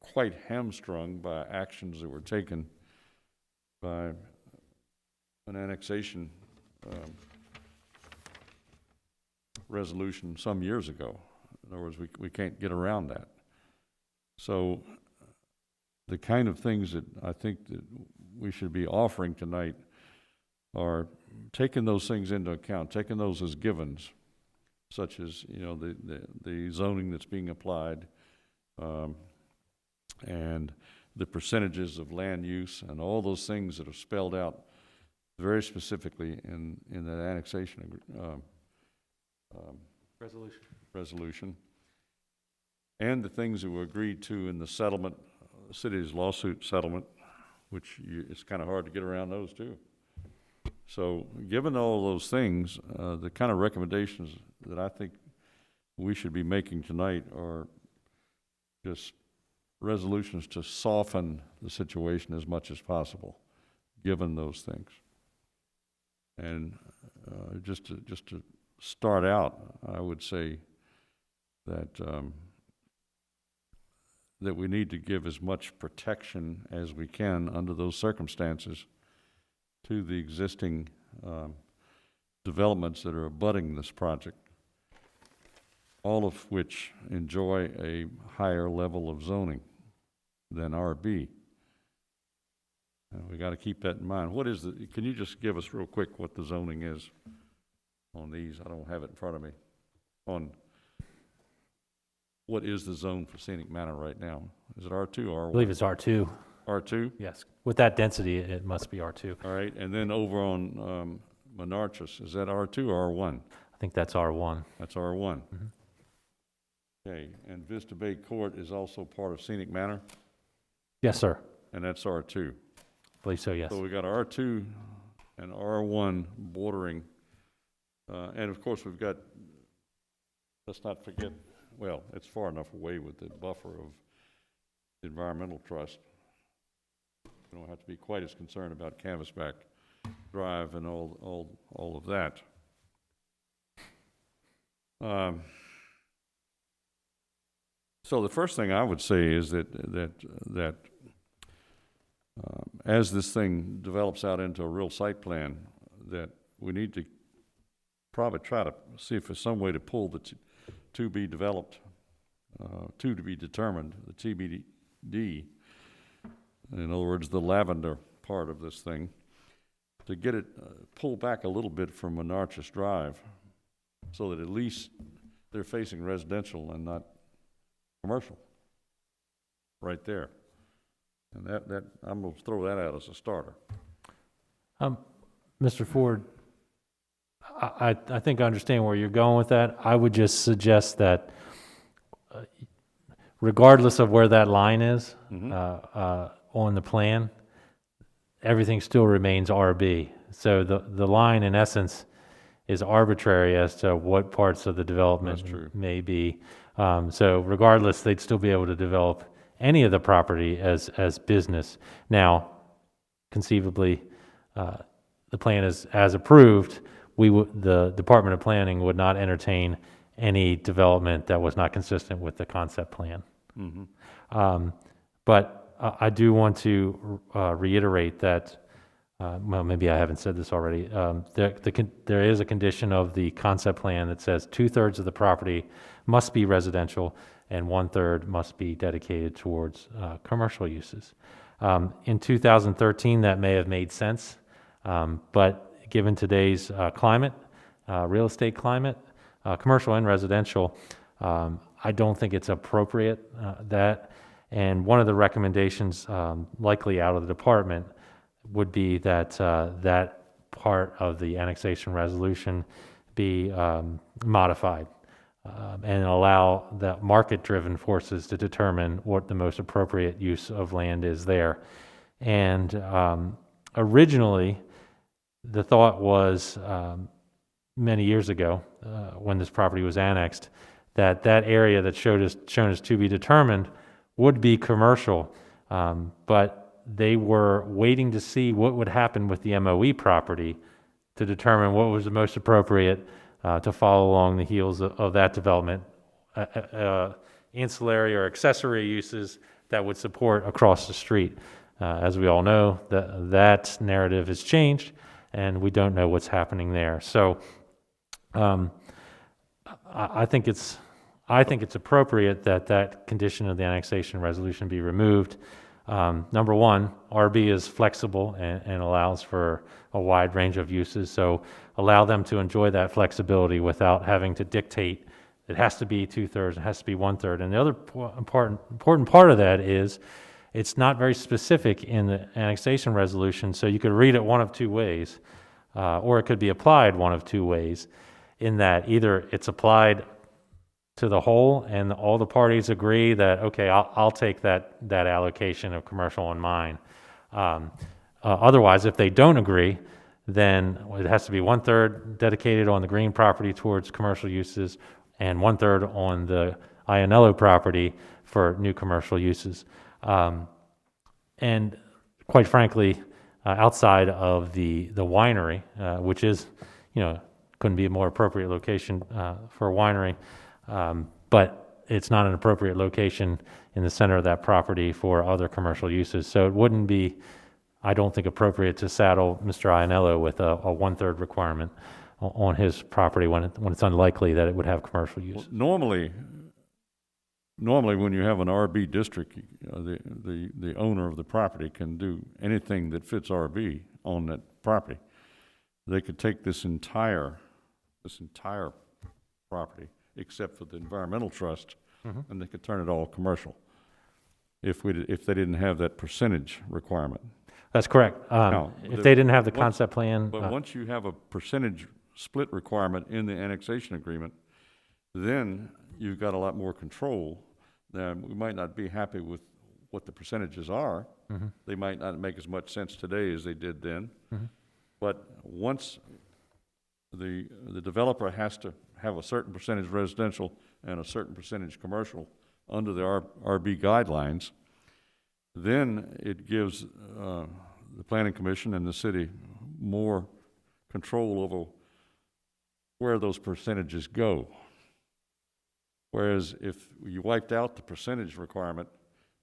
quite hamstrung by actions that were taken by an annexation resolution some years ago. In other words, we can't get around that. So the kind of things that I think that we should be offering tonight are taking those things into account, taking those as givens, such as the zoning that's being applied, and the percentages of land use, and all those things that are spelled out very specifically in that annexation resolution, and the things that were agreed to in the settlement, the city's lawsuit settlement, which it's kind of hard to get around those too. So given all those things, the kind of recommendations that I think we should be making tonight are just resolutions to soften the situation as much as possible, given those things. And just to start out, I would say that that we need to give as much protection as we can under those circumstances to the existing developments that are abutting this project, all of which enjoy a higher level of zoning than RB. And we got to keep that in mind. What is can you just give us real quick what the zoning is on these? I don't have it in front of me. On what is the zone for Scenic Manor right now? Is it R2 or R1? I believe it's R2. R2? Yes. With that density, it must be R2. All right, and then over on Monarchus, is that R2 or R1? I think that's R1. That's R1. Mhm. Okay, and Vista Bay Court is also part of Scenic Manor, Yes, sir. and that's R2. I believe so, yes. So we got R2 and R1 bordering, and of course we've got, let's not forget, well, it's far enough away with the buffer of the Environmental Trust. We don't have to be quite as concerned about Canvasback Drive and all of that. So the first thing I would say is that as this thing develops out into a real site plan, that we need to probably try to see if there's some way to pull the to be developed, to be determined, the TBD, in other words, the lavender part of this thing, to get it pulled back a little bit from Monarchis Drive, so that at least they're facing residential and not commercial, right there. And that I'm going to throw that out as a starter. Mr. Ford, I think I understand where you're going with that. I would just suggest that regardless of where that line is on the plan, everything still remains RB. So the line, in essence, is arbitrary as to what parts of the development may be. So regardless, they'd still be able to develop any of the property as business. Now, conceivably, the plan is as approved. The Department of Planning would not entertain any development that was not consistent with the concept plan. But I do want to reiterate that, well, maybe I haven't said this already, there is a condition of the concept plan that says 2/3 of the property must be residential and 1/3 must be dedicated towards commercial uses. In 2013, that may have made sense, but given today's climate, real estate climate, commercial and residential, I don't think it's appropriate and one of the recommendations likely out of the department would be that that part of the annexation resolution be modified and allow the market-driven forces to determine what the most appropriate use of land is there. And originally, the thought was many years ago, when this property was annexed, that area that's shown as to be determined would be commercial, but they were waiting to see what would happen with the MOE property to determine what was the most appropriate to follow along the heels of that development, ancillary or accessory uses that would support across the street. As we all know, that narrative has changed, and we don't know what's happening there. So I think it's appropriate that condition of the annexation resolution be removed. Number one, RB is flexible and allows for a wide range of uses, so allow them to enjoy that flexibility without having to dictate it has to be 2/3, it has to be 1/3. And the other important part of that is it's not very specific in the annexation resolution, so you could read it one of two ways, or it could be applied one of two ways, in that either it's applied to the whole and all the parties agree that, okay, I'll take that allocation of commercial on mine. Otherwise, if they don't agree, then it has to be 1/3 dedicated on the green property towards commercial uses and 1/3 on the Ionello property for new commercial uses. And quite frankly, outside of the winery, which is, couldn't be a more appropriate location for a winery, but it's not an appropriate location in the center of that property for other commercial uses. So it wouldn't be, I don't think, appropriate to saddle Mr. Ionello with a 1/3 requirement on his property when it's unlikely that it would have commercial use. Well, normally when you have an RB district, the owner of the property can do anything that fits RB on that property. They could take this entire property, except for the environmental trust, and they could turn it all commercial if they didn't have that percentage requirement. That's correct. If they didn't have the concept plan. But once you have a percentage split requirement in the annexation agreement, then you've got a lot more control. Now, we might not be happy with what the percentages are. They might not make as much sense today as they did then. But once the developer has to have a certain percentage residential and a certain percentage commercial under the RB guidelines, then it gives the Planning Commission and the city more control over where those percentages go. Whereas if you wiped out the percentage requirement,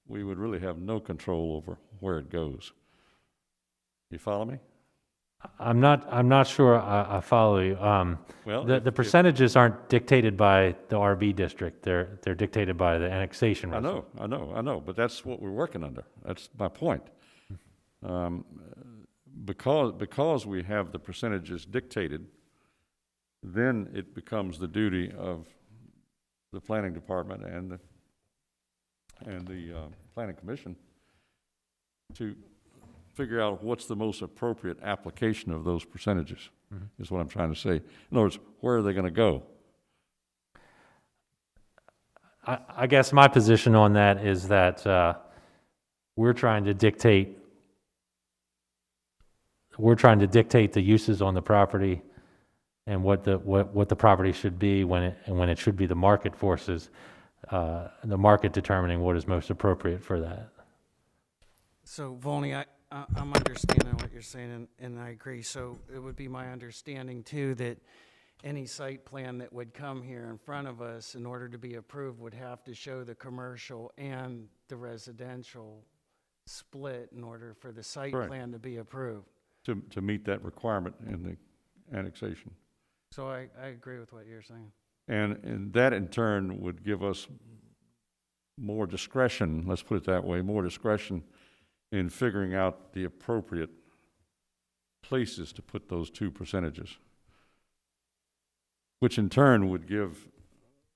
we would really have no control over where it goes. You follow me? I'm not sure I follow you. Well, The percentages aren't dictated by the RB district. They're dictated by the annexation. I know, but that's what we're working under. That's my point. Because we have the percentages dictated, then it becomes the duty of the planning department and the planning commission to figure out what's the most appropriate application of those percentages, is what I'm trying to say. In other words, where are they going to go? I guess my position on that is that we're trying to dictate the uses on the property and what the property should be when it should be the market forces, the market determining what is most appropriate for that. So Volney, I'm understanding what you're saying, and I agree. So it would be my understanding too that any site plan that would come here in front of us in order to be approved would have to show the commercial and the residential split in order for the site Correct. plan to be approved. To meet that requirement in the annexation. So I agree with what you're saying. And that in turn would give us more discretion, let's put it that way, more discretion in figuring out the appropriate places to put those two percentages, which in turn would give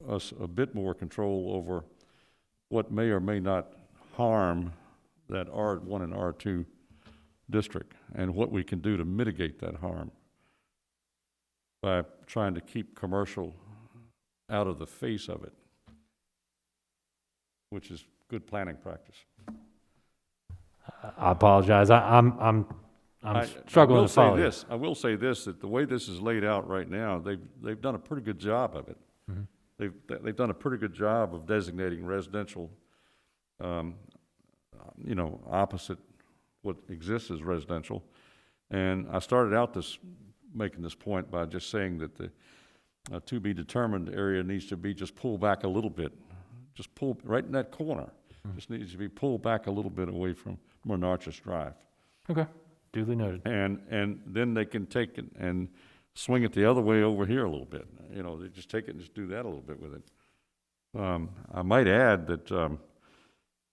us a bit more control over what may or may not harm that R1 and R2 district and what we can do to mitigate that harm by trying to keep commercial out of the face of it, which is good planning practice. I apologize. I'm struggling to follow you. I will say this, that the way this is laid out right now, they've done a pretty good job of it. They've done a pretty good job of designating residential, opposite what exists as residential. And I started out making this point by just saying that the to be determined area needs to be just pulled back a little bit, just pull right in that corner. Just needs to be pulled back a little bit away from Monarchus Drive. Okay, duly noted. And then they can take it and swing it the other way over here a little bit. They just take it and just do that a little bit with it. I might add that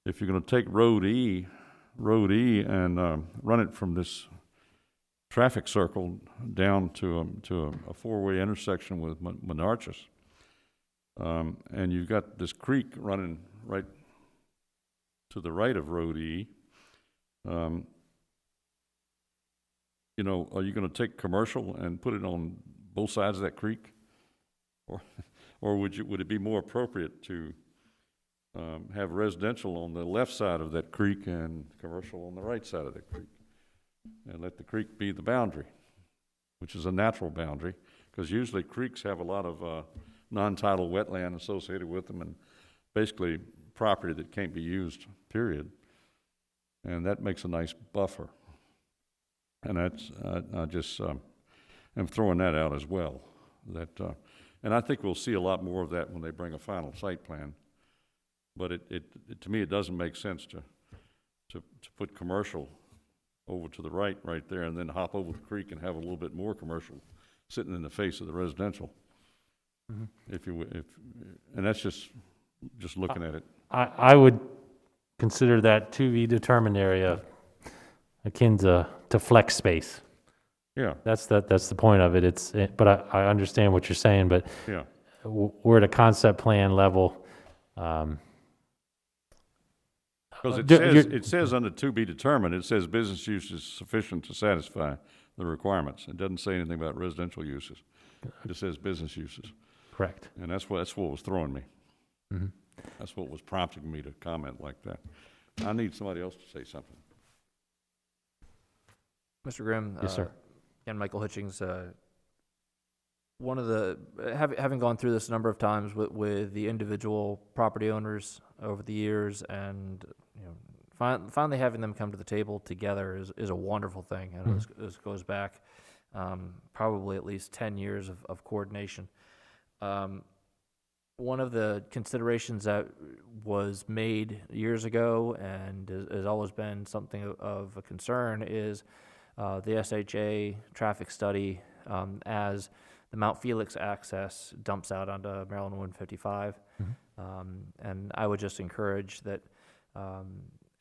if you're going to take Road E and run it from this traffic circle down to a four-way intersection with Monarchus, and you've got this creek running right to the right of Road E, are you going to take commercial and put it on both sides of that creek? Or would it be more appropriate to have residential on the left side of that creek and commercial on the right side of that creek? And let the creek be the boundary, which is a natural boundary, because usually creeks have a lot of non-tidal wetland associated with them and basically property that can't be used, period. And that makes a nice buffer. And that's, I just am throwing that out as well. And I think we'll see a lot more of that when they bring a final site plan. But to me, it doesn't make sense to put commercial over to the right there and then hop over the creek and have a little bit more commercial sitting in the face of the residential. And that's just looking at it. I would consider that to be determined area akin to flex space. Yeah. That's the point of it. But I understand what you're saying, but Yeah. We're at a concept plan level. Because it says under to be determined, it says business use is sufficient to satisfy the requirements. It doesn't say anything about residential uses. It just says business uses. Correct. And that's what was throwing me. That's what was prompting me to comment like that. I need somebody else to say something. Mr. Grimm? Yes, sir. And Michael Hitchings, one of the, having gone through this a number of times with the individual property owners over the years, and finally having them come to the table together is a wonderful thing. And this goes back probably at least 10 years of coordination. One one of the considerations that was made years ago and has always been something of a concern is the SHA traffic study as the Mount Felix access dumps out onto Maryland 155. And I would just encourage that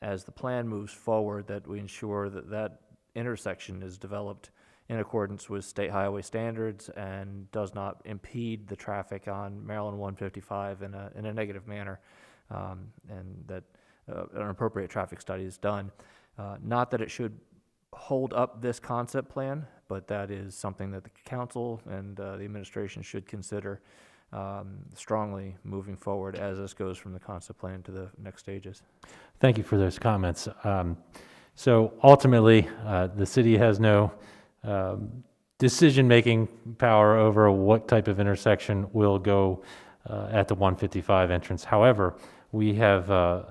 as the plan moves forward, that we ensure that that intersection is developed in accordance with state highway standards and does not impede the traffic on Maryland 155 in a negative manner, and that an appropriate traffic study is done. Not that it should hold up this concept plan, but that is something that the council and the administration should consider strongly moving forward as this goes from the concept plan to the next stages. Thank you for those comments. So ultimately, the city has no decision-making power over what type of intersection will go at the 155 entrance. However, we have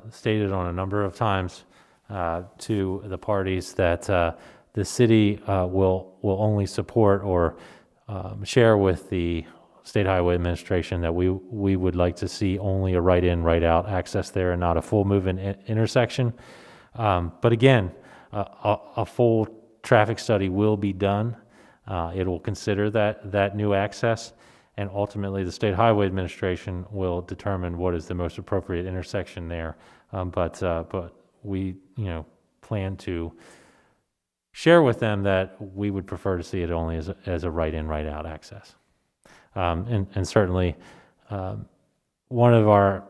stated on a number of times to the parties that the city will only support or share with the State Highway Administration that we would like to see only a right-in, right-out access there and not a full move-in intersection. But again, a full traffic study will be done. It will consider that new access, and ultimately the State Highway Administration will determine what is the most appropriate intersection there. But we, plan to share with them that we would prefer to see it only as a right-in, right-out access. And certainly, one of our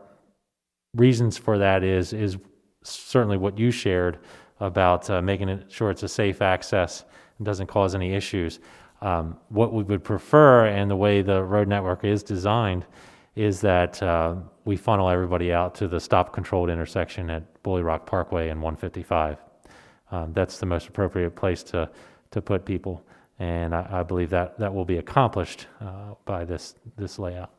reasons for that is certainly what you shared about making sure it's a safe access and doesn't cause any issues. What we would prefer, and the way the road network is designed, is that we funnel everybody out to the stop-controlled intersection at Bully Rock Parkway and 155. That's the most appropriate place to put people, and I believe that will be accomplished by this layout.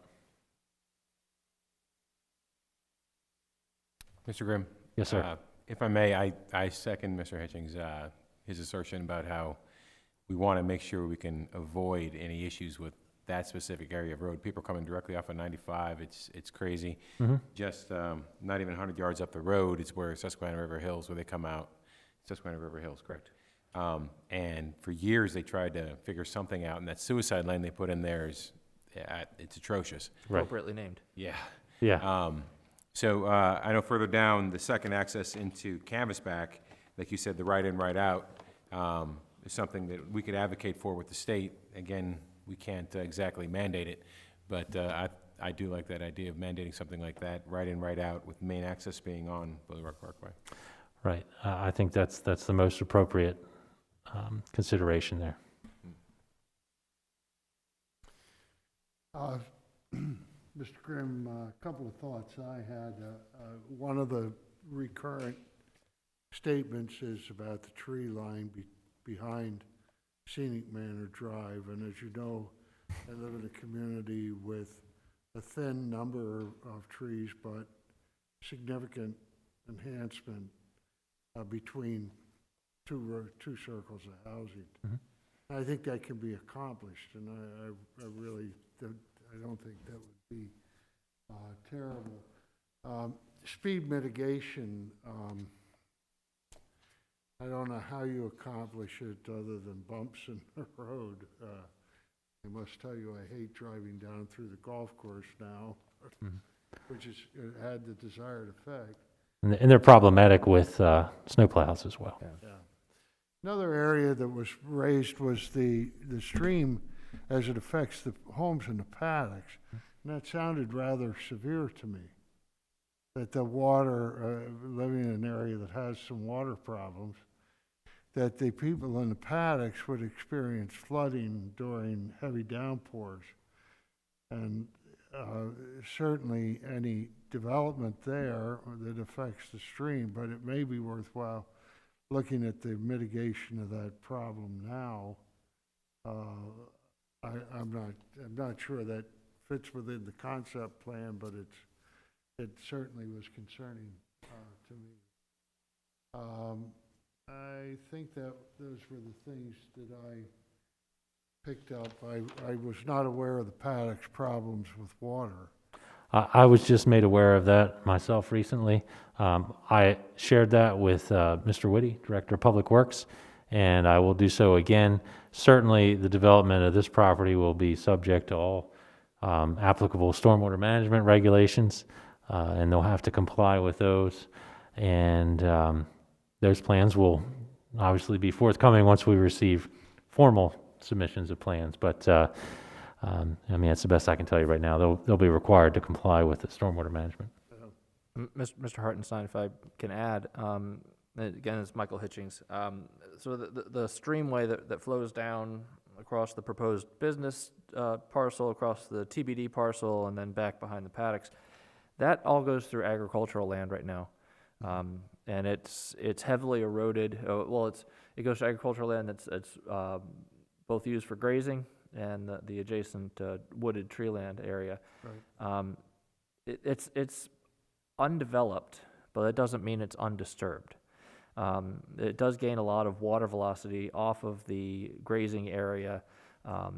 Mr. Grimm? Yes, sir. If I may, I second Mr. Hitchings' his assertion about how we want to make sure we can avoid any issues with that specific area of road. People are coming directly off of 95. It's crazy. Mm-hmm. Just not even 100 yards up the road is where Susquehanna River Hills, where they come out. Susquehanna River Hills, correct. And for years they tried to figure something out, and that suicide lane they put in there is, it's atrocious. Right. Appropriately named. Yeah. Yeah. So I know further down, the second access into Canvasback, like you said, the right-in, right-out, is something that we could advocate for with the state. Again, we can't exactly mandate it, but I do like that idea of mandating something like that, right-in, right-out, with main access being on Bully Rock Parkway. Right. I think that's the most appropriate consideration there. Mr. Grimm, a couple of thoughts I had. One of the recurrent statements is about the tree line behind Scenic Manor Drive, and as you know, I live in a community with a thin number of trees, but significant enhancement between two circles of housing. Mm-hmm. I think that can be accomplished, and I really don't think that would be terrible. Speed mitigation, I don't know how you accomplish it other than bumps in the road. I must tell you, I hate driving down through the golf course now, which it had the desired effect. And they're problematic with snowplows as well. Yeah. Another area that was raised was the stream as it affects the homes in the paddocks. And that sounded rather severe to me, that the water, living in an area that has some water problems, that the people in the paddocks would experience flooding during heavy downpours. And certainly any development there that affects the stream, but it may be worthwhile looking at the mitigation of that problem now. I'm not sure that fits within the concept plan, but it certainly was concerning to me. I think that those were the things that I picked up. I was not aware of the paddocks problems with water. I was just made aware of that myself recently. I shared that with Mr. Whitty, Director of Public Works, and I will do so again. Certainly, the development of this property will be subject to all applicable stormwater management regulations, and they'll have to comply with those. And those plans will obviously be forthcoming once we receive formal submissions of plans. But I mean, that's the best I can tell you right now. They'll be required to comply with the stormwater management. Mr. Hartenstein, if I can add, again, it's Michael Hitchings. So the streamway that flows down across the proposed business parcel, across the TBD parcel, and then back behind the paddocks, that all goes through agricultural land right now. And it's heavily eroded. It goes to agricultural land that's both used for grazing and the adjacent wooded tree land area. Right. It's undeveloped, but that doesn't mean it's undisturbed. It does gain a lot of water velocity off of the grazing area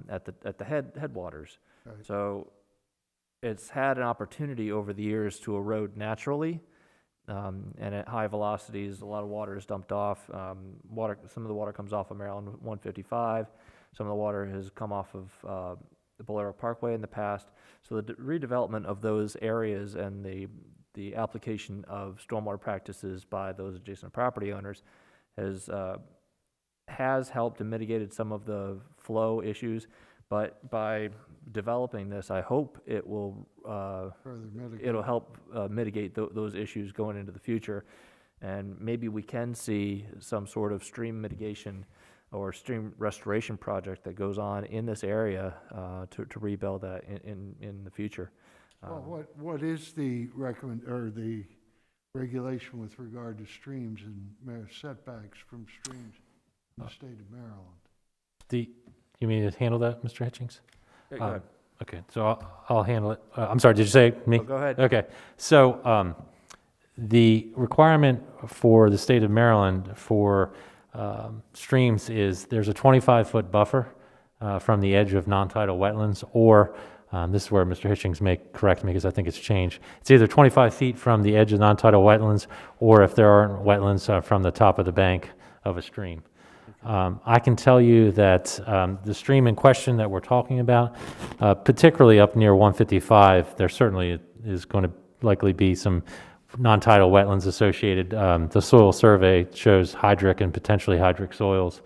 at the headwaters. Right. So it's had an opportunity over the years to erode naturally, and at high velocities, a lot of water is dumped off. Some of the water comes off of Maryland 155. Some of the water has come off of the Bolero Parkway in the past. So the redevelopment of those areas and the application of stormwater practices by those adjacent property owners has helped and mitigated some of the flow issues. But by developing this, I hope it will Further mitigate. it'll help mitigate those issues going into the future, and maybe we can see some sort of stream mitigation or stream restoration project that goes on in this area to rebuild that in the future. Well, what is the the regulation with regard to streams and setbacks from streams in the state of Maryland? You mean to handle that, Mr. Hitchings? Yeah, go ahead. Okay, so I'll handle it. I'm sorry, did you say me? Oh, go ahead. Okay, so the requirement for the state of Maryland for streams is there's a 25-foot buffer from the edge of non-tidal wetlands, or this is where Mr. Hitchings may correct me because I think it's changed. It's either 25 feet from the edge of non-tidal wetlands, or if there aren't wetlands, from the top of the bank of a stream. I can tell you that the stream in question that we're talking about, particularly up near 155, there certainly is going to likely be some non-tidal wetlands associated. The soil survey shows hydric and potentially hydric soils.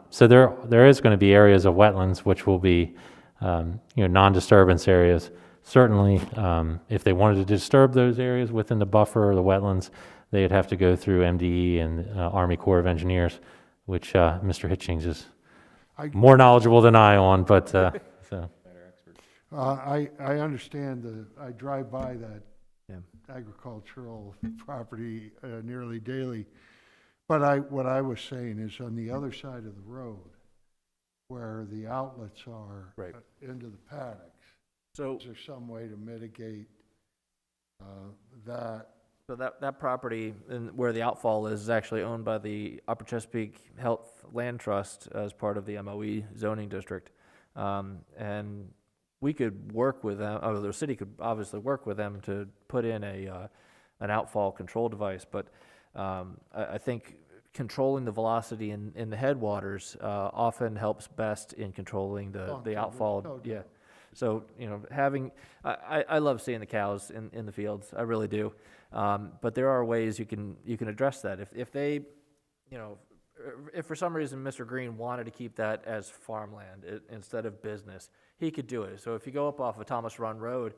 So there is going to be areas of wetlands which will be non-disturbance areas. Certainly, if they wanted to disturb those areas within the buffer or the wetlands, they'd have to go through MDE and Army Corps of Engineers, which Mr. Hitchings is more knowledgeable than I on, but so. I understand I drive by that Yeah. agricultural property nearly daily. But what I was saying is on the other side of the road, where the outlets are Right. into the paddocks, So is there some way to mitigate that? So that property and where the outfall is actually owned by the Upper Chesapeake Health Land Trust as part of the MOE zoning district. And we could work with them, or the city could obviously work with them to put in an outfall control device. But I think controlling the velocity in the headwaters often helps best in controlling the outfall. no doubt. Yeah. So, I love seeing the cows in the fields. I really do. But there are ways you can address that. If they, if for some reason Mr. Green wanted to keep that as farmland instead of business, he could do it. So if you go up off of Thomas Run Road,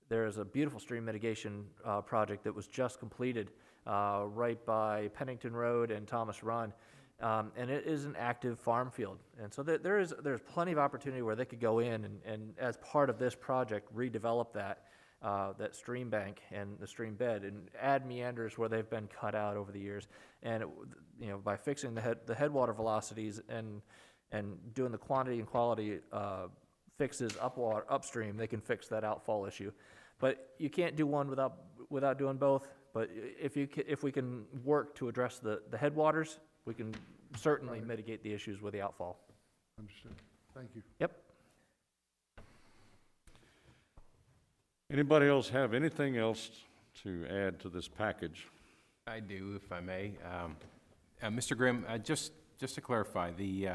there's a beautiful stream mitigation project that was just completed right by Pennington Road and Thomas Run. And it is an active farm field. And so there's plenty of opportunity where they could go in and as part of this project, redevelop that stream bank and the stream bed and add meanders where they've been cut out over the years. And, by fixing the headwater velocities and doing the quantity and quality fixes upstream, they can fix that outfall issue. But you can't do one without doing both. But if we can work to address the headwaters, we can certainly mitigate the issues with the outfall. Understood. Thank you. Yep. Anybody else have anything else to add to this package? I do, if I may. Mr. Grimm, just to clarify, the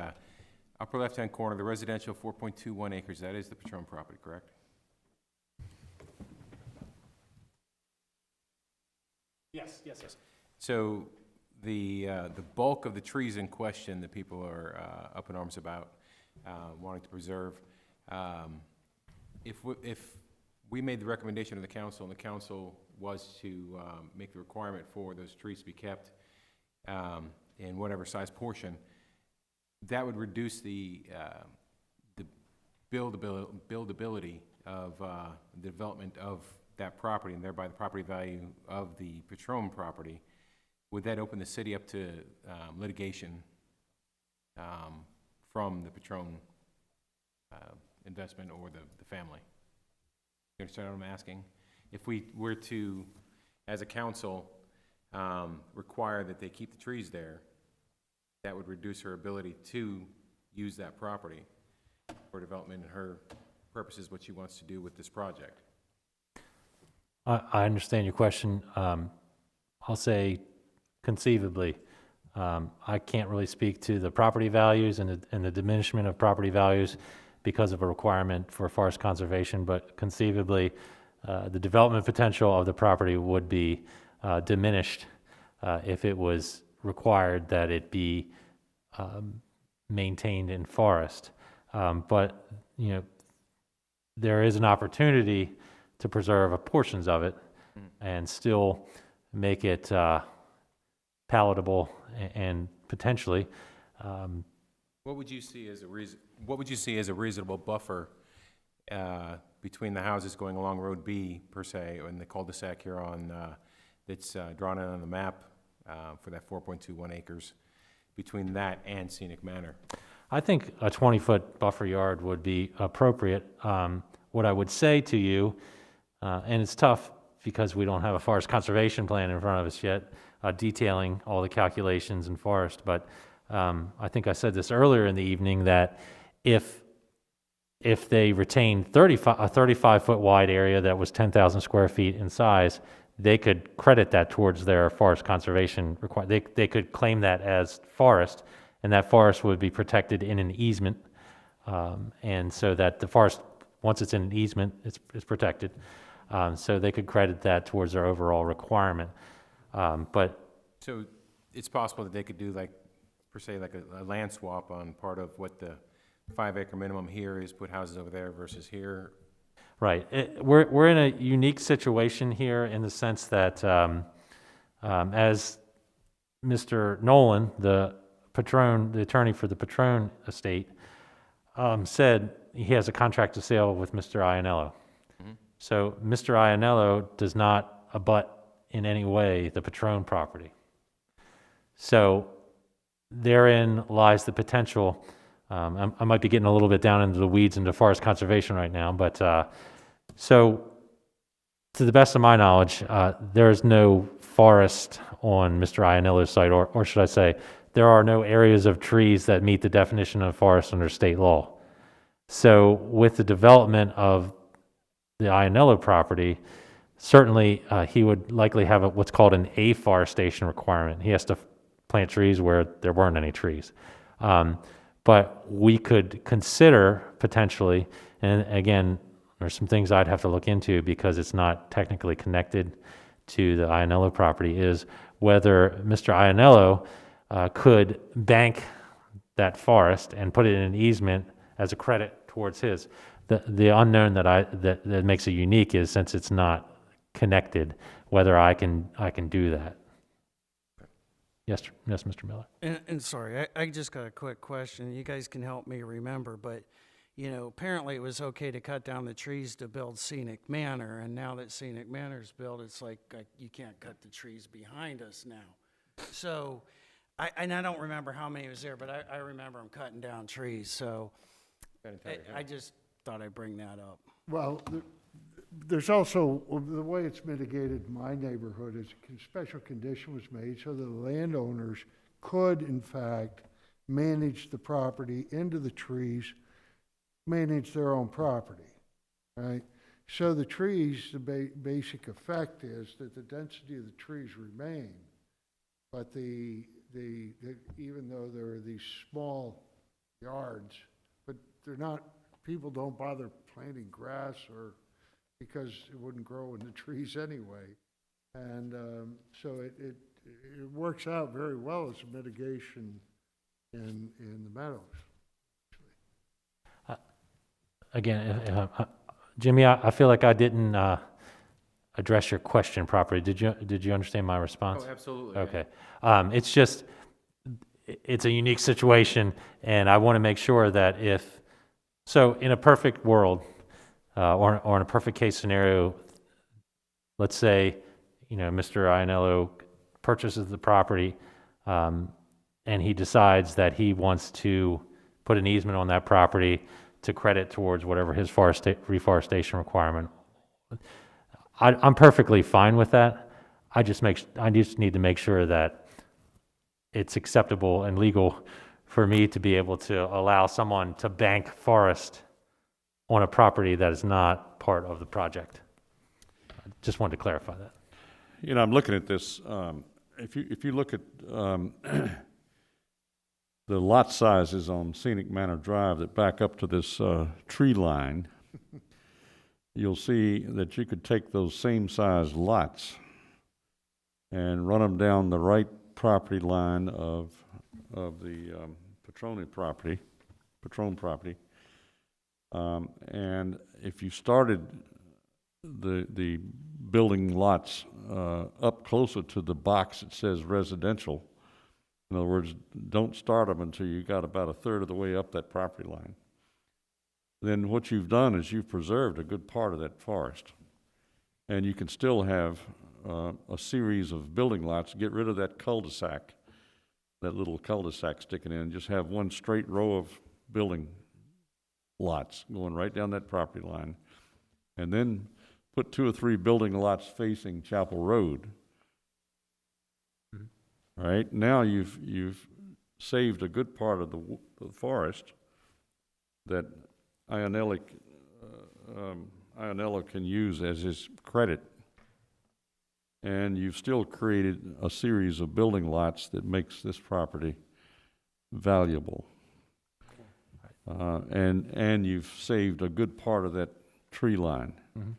upper left-hand corner, the residential 4.21 acres, that is the Patron property, correct? Yes, yes, yes. So the bulk of the trees in question that people are up in arms about, wanting to preserve, if we made the recommendation to the council, and the council was to make the requirement for those trees to be kept in whatever size portion, that would reduce the buildability of the development of that property, and thereby the property value of the Patron property. Would that open the city up to litigation from the Patron investment or the family? You understand what I'm asking? If we were to, as a council, require that they keep the trees there, that would reduce her ability to use that property for development and her purposes, what she wants to do with this project. I understand your question. I'll say conceivably. I can't really speak to the property values and the diminishment of property values because of a requirement for forest conservation, but conceivably, the development potential of the property would be diminished if it was required that it be maintained in forest. But, you know, there is an opportunity to preserve portions of it and still make it palatable and potentially. What would you see as a reasonable buffer between the houses going along Road B, per se, and the cul-de-sac here on, that's drawn in on the map for that 4.21 acres, between that and Scenic Manor? I think a 20-foot buffer yard would be appropriate. What I would say to you, and it's tough because we don't have a forest conservation plan in front of us yet, detailing all the calculations in forest, but I think I said this earlier in the evening that if they retained a 35-foot wide area that was 10,000 square feet in size, they could credit that towards their forest conservation requirement. They could claim that as forest, and that forest would be protected in an easement, and so that the forest, once it's in an easement, it's protected. So they could credit that towards their overall requirement. So it's possible that they could do like, per se, like a land swap on part of what the 5-acre minimum here is, put houses over there versus here. Right. We're in a unique situation here in the sense that as Mr. Nolan, the attorney for the Patron estate, said, he has a contract of sale with Mr. Ianello. Mm-hmm. So Mr. Ianello does not abut in any way the Patron property. So therein lies the potential. I might be getting a little bit down into the weeds into forest conservation right now, but so to the best of my knowledge, there is no forest on Mr. Ianello's site, or should I say, there are no areas of trees that meet the definition of forest under state law. So with the development of the Ianello property, certainly he would likely have what's called an afforestation requirement. He has to plant trees where there weren't any trees. But we could consider potentially, and again, there's some things I'd have to look into because it's not technically connected to the Ianello property, is whether Mr. Ianello could bank that forest and put it in an easement as a credit towards his. The unknown that makes it unique is, since it's not connected, whether I can do that. Yes, Mr. Miller. And sorry, I just got a quick question. You guys can help me remember, but, you know, apparently it was okay to cut down the trees to build Scenic Manor, and now that Scenic Manor's built, it's like you can't cut the trees behind us now. So, I don't remember how many was there, but I remember them cutting down trees, so I just thought I'd bring that up. Well, there's also, the way it's mitigated in my neighborhood is a special condition was made so that the landowners could, in fact, manage the property into the trees, manage their own property, right? So the trees, the basic effect is that the density of the trees remain, but even though there are these small yards, but they're not, people don't bother planting grass or, because it wouldn't grow in the trees anyway. And so it works out very well as a mitigation in the meadows. Again, Jimmy, I feel like I didn't address your question properly. Did you understand my response? Oh, absolutely. Okay. It's just, it's a unique situation, and I want to make sure that so in a perfect world, or in a perfect case scenario, let's say, Mr. Ianello purchases the property, and he decides that he wants to put an easement on that property to credit towards whatever his reforestation requirement. I'm perfectly fine with that. I just need to make sure that it's acceptable and legal for me to be able to allow someone to bank forest on a property that is not part of the project. I just wanted to clarify that. I'm looking at this, if you look at the lot sizes on Scenic Manor Drive that back up to this tree line, you'll see that you could take those same size lots and run them down the right property line of the Patron property, and if you started the building lots up closer to the box that says residential, in other words, don't start them until you got about a third of the way up that property line, then what you've done is you've preserved a good part of that forest. And you can still have a series of building lots, get rid of that cul-de-sac, that little cul-de-sac sticking in, just have one straight row of building lots going right down that property line, and then put 2 or 3 building lots facing Chapel Road. All right, now you've saved a good part of the forest that Ianello can use as his credit, and you've still created a series of building lots that makes this property valuable, and you've saved a good part of that tree line. Mm-hmm.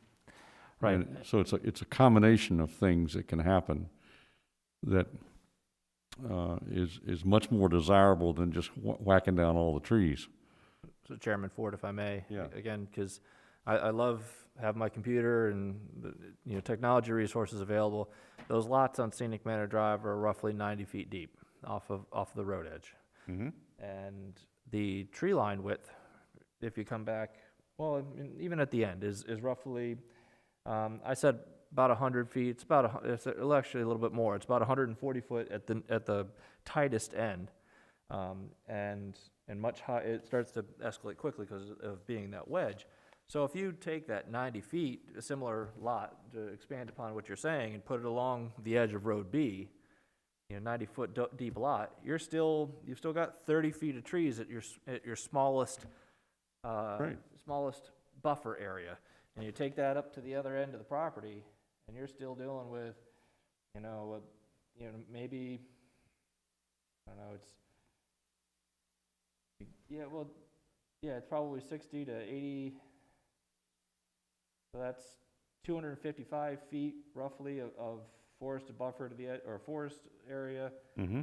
Right. And so it's a combination of things that can happen that is much more desirable than just whacking down all the trees. So Chairman Ford, if I may, Yeah. again, because I love having my computer and technology resources available. Those lots on Scenic Manor Drive are roughly 90 feet deep off the road edge. Mm-hmm. And the tree line width, if you come back, well, I mean, even at the end, is roughly, I said about 100 feet. It's actually a little bit more. It's about 140 foot at the tightest end, and much high. It starts to escalate quickly because of being that wedge. So if you take that 90 feet, a similar lot, to expand upon what you're saying, and put it along the edge of Road B, 90 foot deep lot, you've still got 30 feet of trees at your smallest smallest buffer area, and you take that up to the other end of the property, and you're still dealing with, maybe, I don't know, it's probably 60 to 80. So that's 255 feet roughly of forested buffer to the edge, or forest area. Mm-hmm.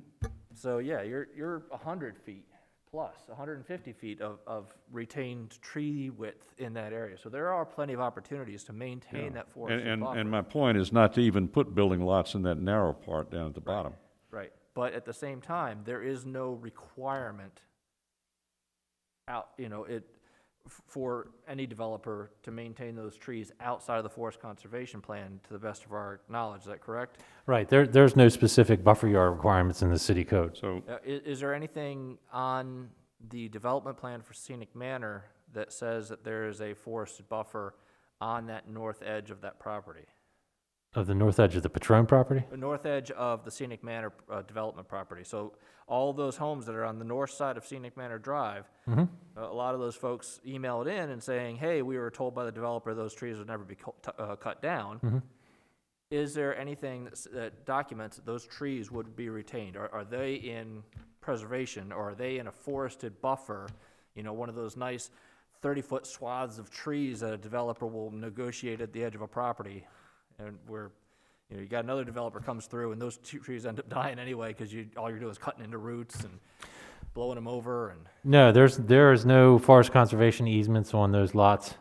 So yeah, you're 100 feet plus 150 feet of retained tree width in that area. So there are plenty of opportunities to maintain that forested buffer. And my point is not to even put building lots in that narrow part down at the bottom. Right, but at the same time, there is no requirement for any developer to maintain those trees outside of the forest conservation plan, to the best of our knowledge. Is that correct? Right. There's no specific buffer yard requirements in the city code. So Is there anything on the development plan for Scenic Manor that says that there is a forested buffer on that north edge of that property? Of the north edge of the Patron property? The north edge of the Scenic Manor development property. So all those homes that are on the north side of Scenic Manor Drive, a lot of those folks emailed in and saying, hey, we were told by the developer those trees would never be cut down. Is there anything that documents that those trees would be retained? Are they in preservation, or are they in a forested buffer? You know, one of those nice 30-foot swaths of trees that a developer will negotiate at the edge of a property. And you got another developer comes through, and those trees end up dying anyway because all you're doing is cutting into roots and blowing them over. And No, there is no forest conservation easements on those lots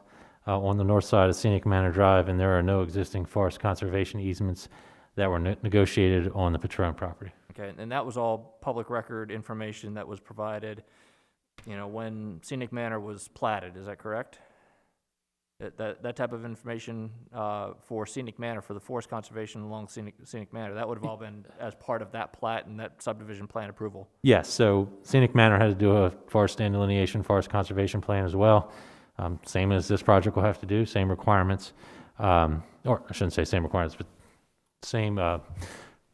on the north side of Scenic Manor Drive, and there are no existing forest conservation easements that were negotiated on the Patron property. okay, and that was all public record information that was provided, when Scenic Manor was platted. Is that correct? That type of information for Scenic Manor, for the forest conservation along Scenic Manor, that would have all been as part of that plat and that subdivision plan approval. Yes, so Scenic Manor had to do a forest stand delineation, forest conservation plan as well. Same as this project will have to do, same requirements. Or I shouldn't say same requirements, but same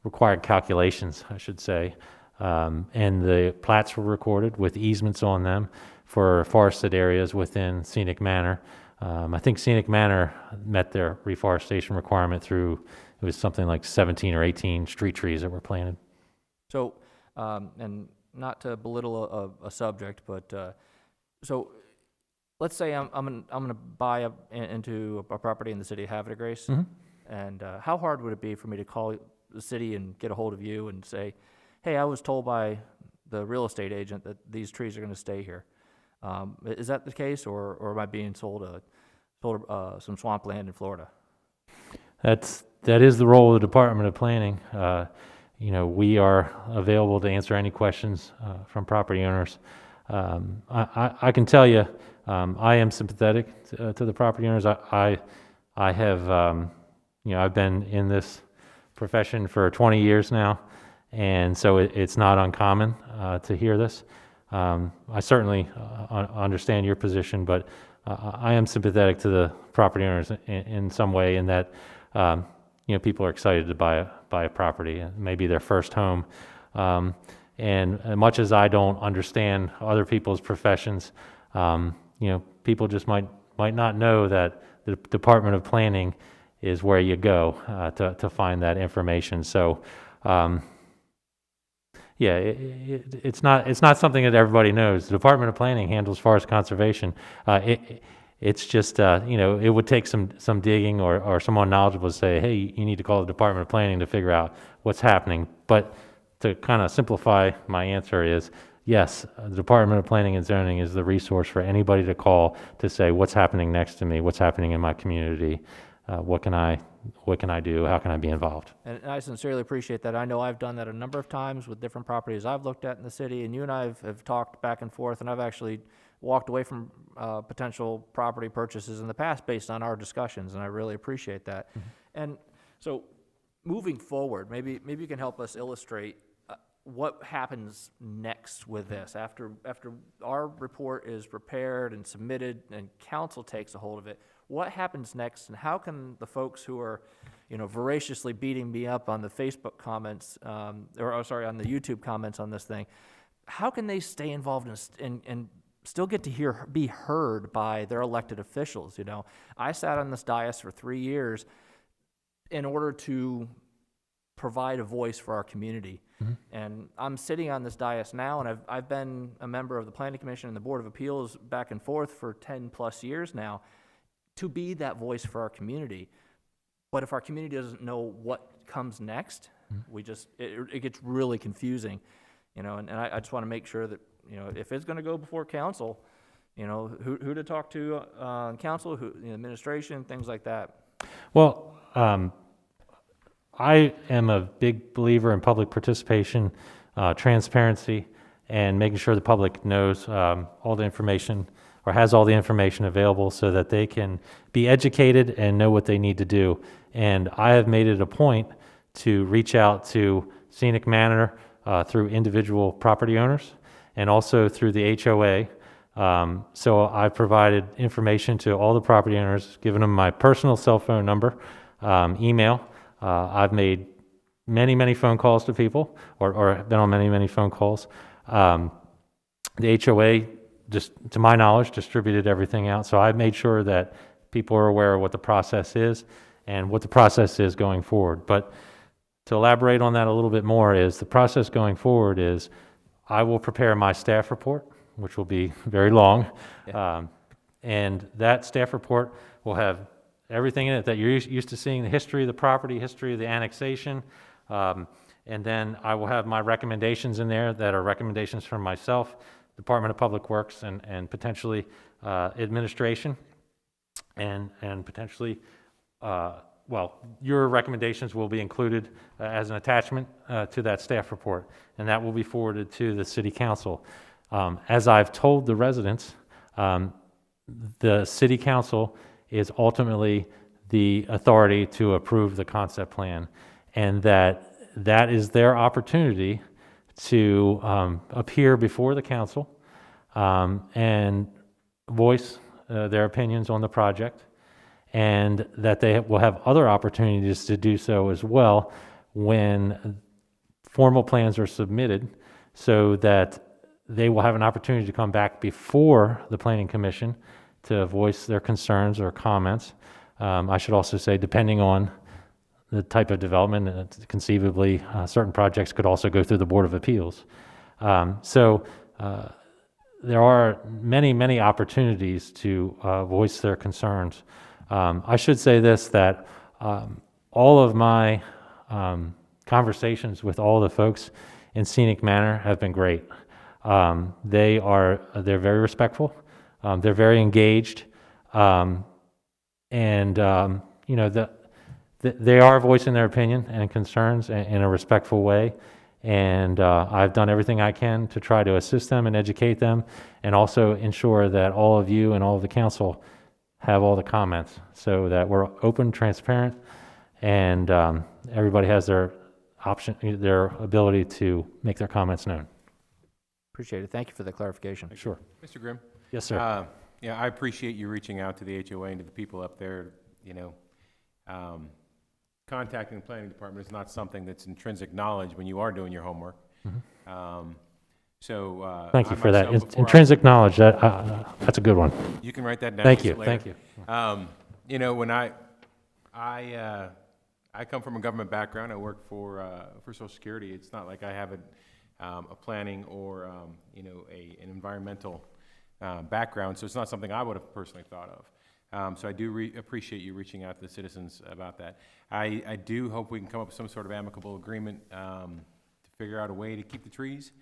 required calculations, I should say. And the plats were recorded with easements on them for forested areas within Scenic Manor. I think Scenic Manor met their reforestation requirement through, it was something like 17 or 18 street trees that were planted. So, and not to belittle a subject, but so let's say I'm going to buy into a property in the city of Havre, Grace, and how hard would it be for me to call the city and get a hold of you and say, hey, I was told by the real estate agent that these trees are going to stay here? Is that the case, or am I being sold some swampland in Florida? That is the role of the Department of Planning. We are available to answer any questions from property owners. I can tell you, I am sympathetic to the property owners. I have, I've been in this profession for 20 years now, and so it's not uncommon to hear this. I certainly understand your position, but I am sympathetic to the property owners in some way, in that people are excited to buy a property, maybe their first home. And much as I don't understand other people's professions, people just might not know that the Department of Planning is where you go to find that information. So. Yeah, it's not something that everybody knows. The Department of Planning handles forest conservation. It's just it would take some digging or someone knowledgeable to say, hey, you need to call the Department of Planning to figure out what's happening. But to kind of simplify my answer is, yes, the Department of Planning and Zoning is the resource for anybody to call to say what's happening next to me, what's happening in my community, what can I do, how can I be involved? And I sincerely appreciate that. I know I've done that a number of times with different properties I've looked at in the city, and you and I have talked back and forth, and I've actually walked away from potential property purchases in the past based on our discussions, and I really appreciate that. And so moving forward, maybe you can help us illustrate what happens next with this after our report is prepared and submitted and council takes a hold of it. What happens next, and how can the folks who are, voraciously beating me up on the Facebook comments, on the YouTube comments on this thing, how can they stay involved and still get to be heard by their elected officials? I sat on this dais for 3 years in order to provide a voice for our community. And I'm sitting on this dais now, and I've been a member of the Planning Commission and the Board of Appeals back and forth for 10 plus years now, to be that voice for our community. But if our community doesn't know what comes next, it gets really confusing, and I just want to make sure that, if it's going to go before council, who to talk to on council, administration, things like that. Well, I am a big believer in public participation, transparency, and making sure the public knows all the information, or has all the information available, so that they can be educated and know what they need to do. And I have made it a point to reach out to Scenic Manor through individual property owners, and also through the HOA. So I provided information to all the property owners, giving them my personal cell phone number, email, I've made many phone calls to people, or have been on many phone calls. The HOA, just to my knowledge, distributed everything out. So I made sure that people are aware of what the process is and what the process is going forward. But to elaborate on that a little bit more is the process going forward is I will prepare my staff report, which will be very long. And that staff report will have everything in it that you're used to seeing, the history of the property, history of the annexation. And then I will have my recommendations in there that are recommendations from myself, Department of Public Works, and potentially administration, and potentially, well, your recommendations will be included as an attachment to that staff report, and that will be forwarded to the City Council. As I've told the residents, the City Council is ultimately the authority to approve the concept plan, and that is their opportunity to appear before the council and voice their opinions on the project, and that they will have other opportunities to do so as well when formal plans are submitted, so that they will have an opportunity to come back before the Planning Commission to voice their concerns or comments. I should also say, depending on the type of development, conceivably, certain projects could also go through the Board of Appeals. So there are many opportunities to voice their concerns. I should say this, that all of my conversations with all the folks in Scenic Manor have been great. They're very respectful. They're very engaged. You know, they are voicing their opinion and concerns in a respectful way, and I've done everything I can to try to assist them and educate them, and also ensure that all of you and all of the council have all the comments, so that we're open, transparent, and everybody has their ability to make their comments known. Appreciate it. Thank you for the clarification. Sure. Mr. Grimm? Yes, sir. Yeah, I appreciate you reaching out to the HOA and to the people up there. You know, contacting the planning department is not something that's intrinsic knowledge when you are doing your homework. Thank you I for that. myself, before Intrinsic knowledge, that's a good one. you can write that down. Thank use you, it later. thank you. You know, when I come from a government background. I work for Social Security. It's not like I have a planning or you know, an environmental background, so it's not something I would have personally thought of. So I do appreciate you reaching out to the citizens about that. I do hope we can come up with some sort of amicable agreement to figure out a way to keep the trees,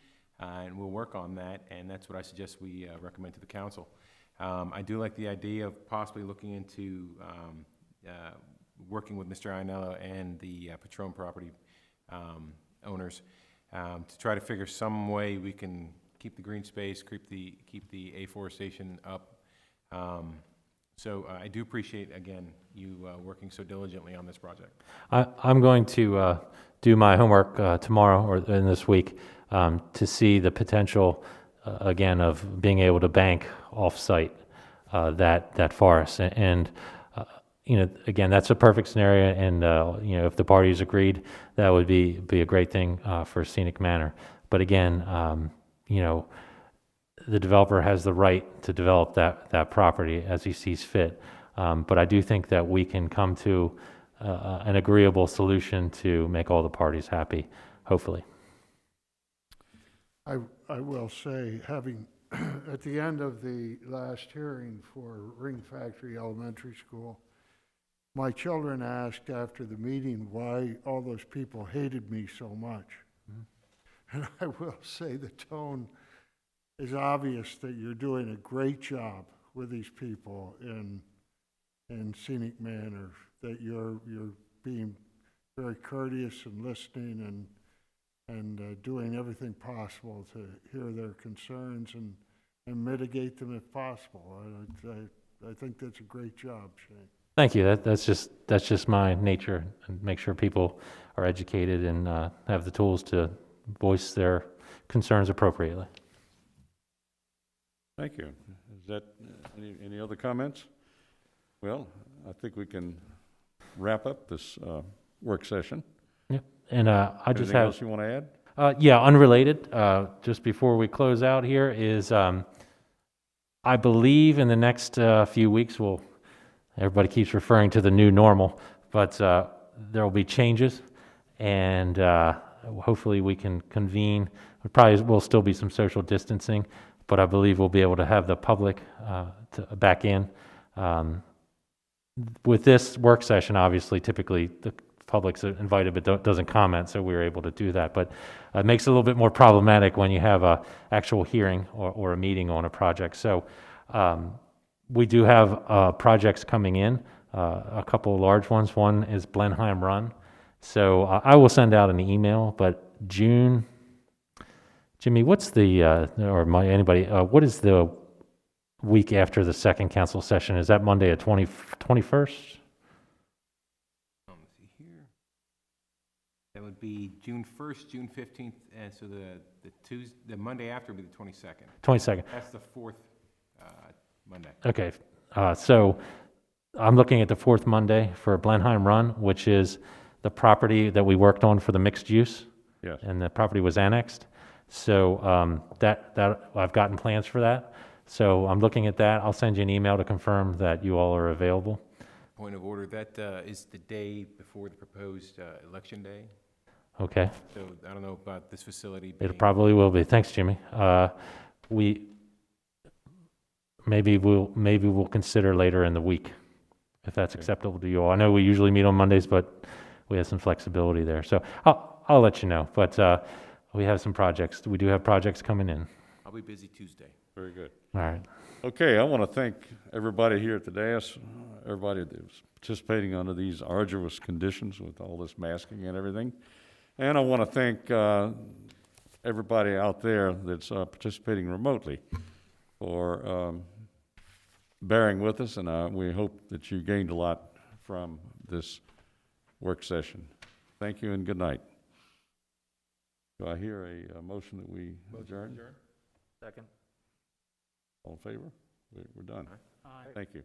and we'll work on that, and that's what I suggest we recommend to the council. I do like the idea of possibly looking into working with Mr. Ianello and the Patron property owners to try to figure some way we can keep the green space, keep the afforestation up. So I do appreciate, again, you working so diligently on this project. I'm going to do my homework tomorrow or in this week to see the potential, again, of being able to bank off-site that forest. And you know, again, that's a perfect scenario, and you know, if the parties agreed, that would be a great thing for Scenic Manor. But again, you know, the developer has the right to develop that property as he sees fit. But I do think that we can come to an agreeable solution to make all the parties happy, hopefully. I will say, having, at the end of the last hearing for Ring Factory Elementary School, my children asked after the meeting why all those people hated me so much. And I will say the tone is obvious that you're doing a great job with these people in Scenic Manor, that you're being very courteous and listening and doing everything possible to hear their concerns and mitigate them if possible. I think that's a great job, Shane. Thank you. That's just my nature, and make sure people are educated and have the tools to voice their concerns appropriately. Thank you. Is that, any other comments? Well, I think we can wrap up this work session. Yeah, and I just Anything have. else you want to add? Yeah, unrelated, just before we close out here is, I believe in the next few weeks, everybody keeps referring to the new normal, but there will be changes, and hopefully we can convene. Probably will still be some social distancing, but I believe we'll be able to have the public back in. With this work session, obviously, typically the public's invited but doesn't comment, so we were able to do that. But it makes it a little bit more problematic when you have a actual hearing or a meeting on a project. So we do have projects coming in, a couple of large ones. One is Blenheim Run. So I will send out an email, but June, Jimmy, what's the, anybody, what is the week after the second council session? Is that Monday at 21st? Let's see here. That would be June 1st, June 15th, and so the Monday after would be the 22nd. 22nd. That's the fourth Monday. Okay, so I'm looking at the fourth Monday for Blenheim Run, which is the property that we worked on for the mixed use. Yes. And the property was annexed. So that I've gotten plans for that. So I'm looking at that. I'll send you an email to confirm that you all are available. Point of order, that is the day before the proposed election day. Okay, So I don't know about this facility it being... probably will be. Thanks, Jimmy. Maybe we'll consider later in the week, if that's acceptable to you all. I know we usually meet on Mondays, but we have some flexibility there. So I'll let you know. But we have some projects. We do have projects coming in. I'll be busy Tuesday. Very good. All right. Okay, I want to thank everybody here at the dais, everybody that was participating under these arduous conditions with all this masking and everything. And I want to thank everybody out there that's participating remotely for bearing with us, and we hope that you gained a lot from this work session. Thank you and good night. Do I hear a motion that we adjourn? Second. All in favor? We're done. Thank you.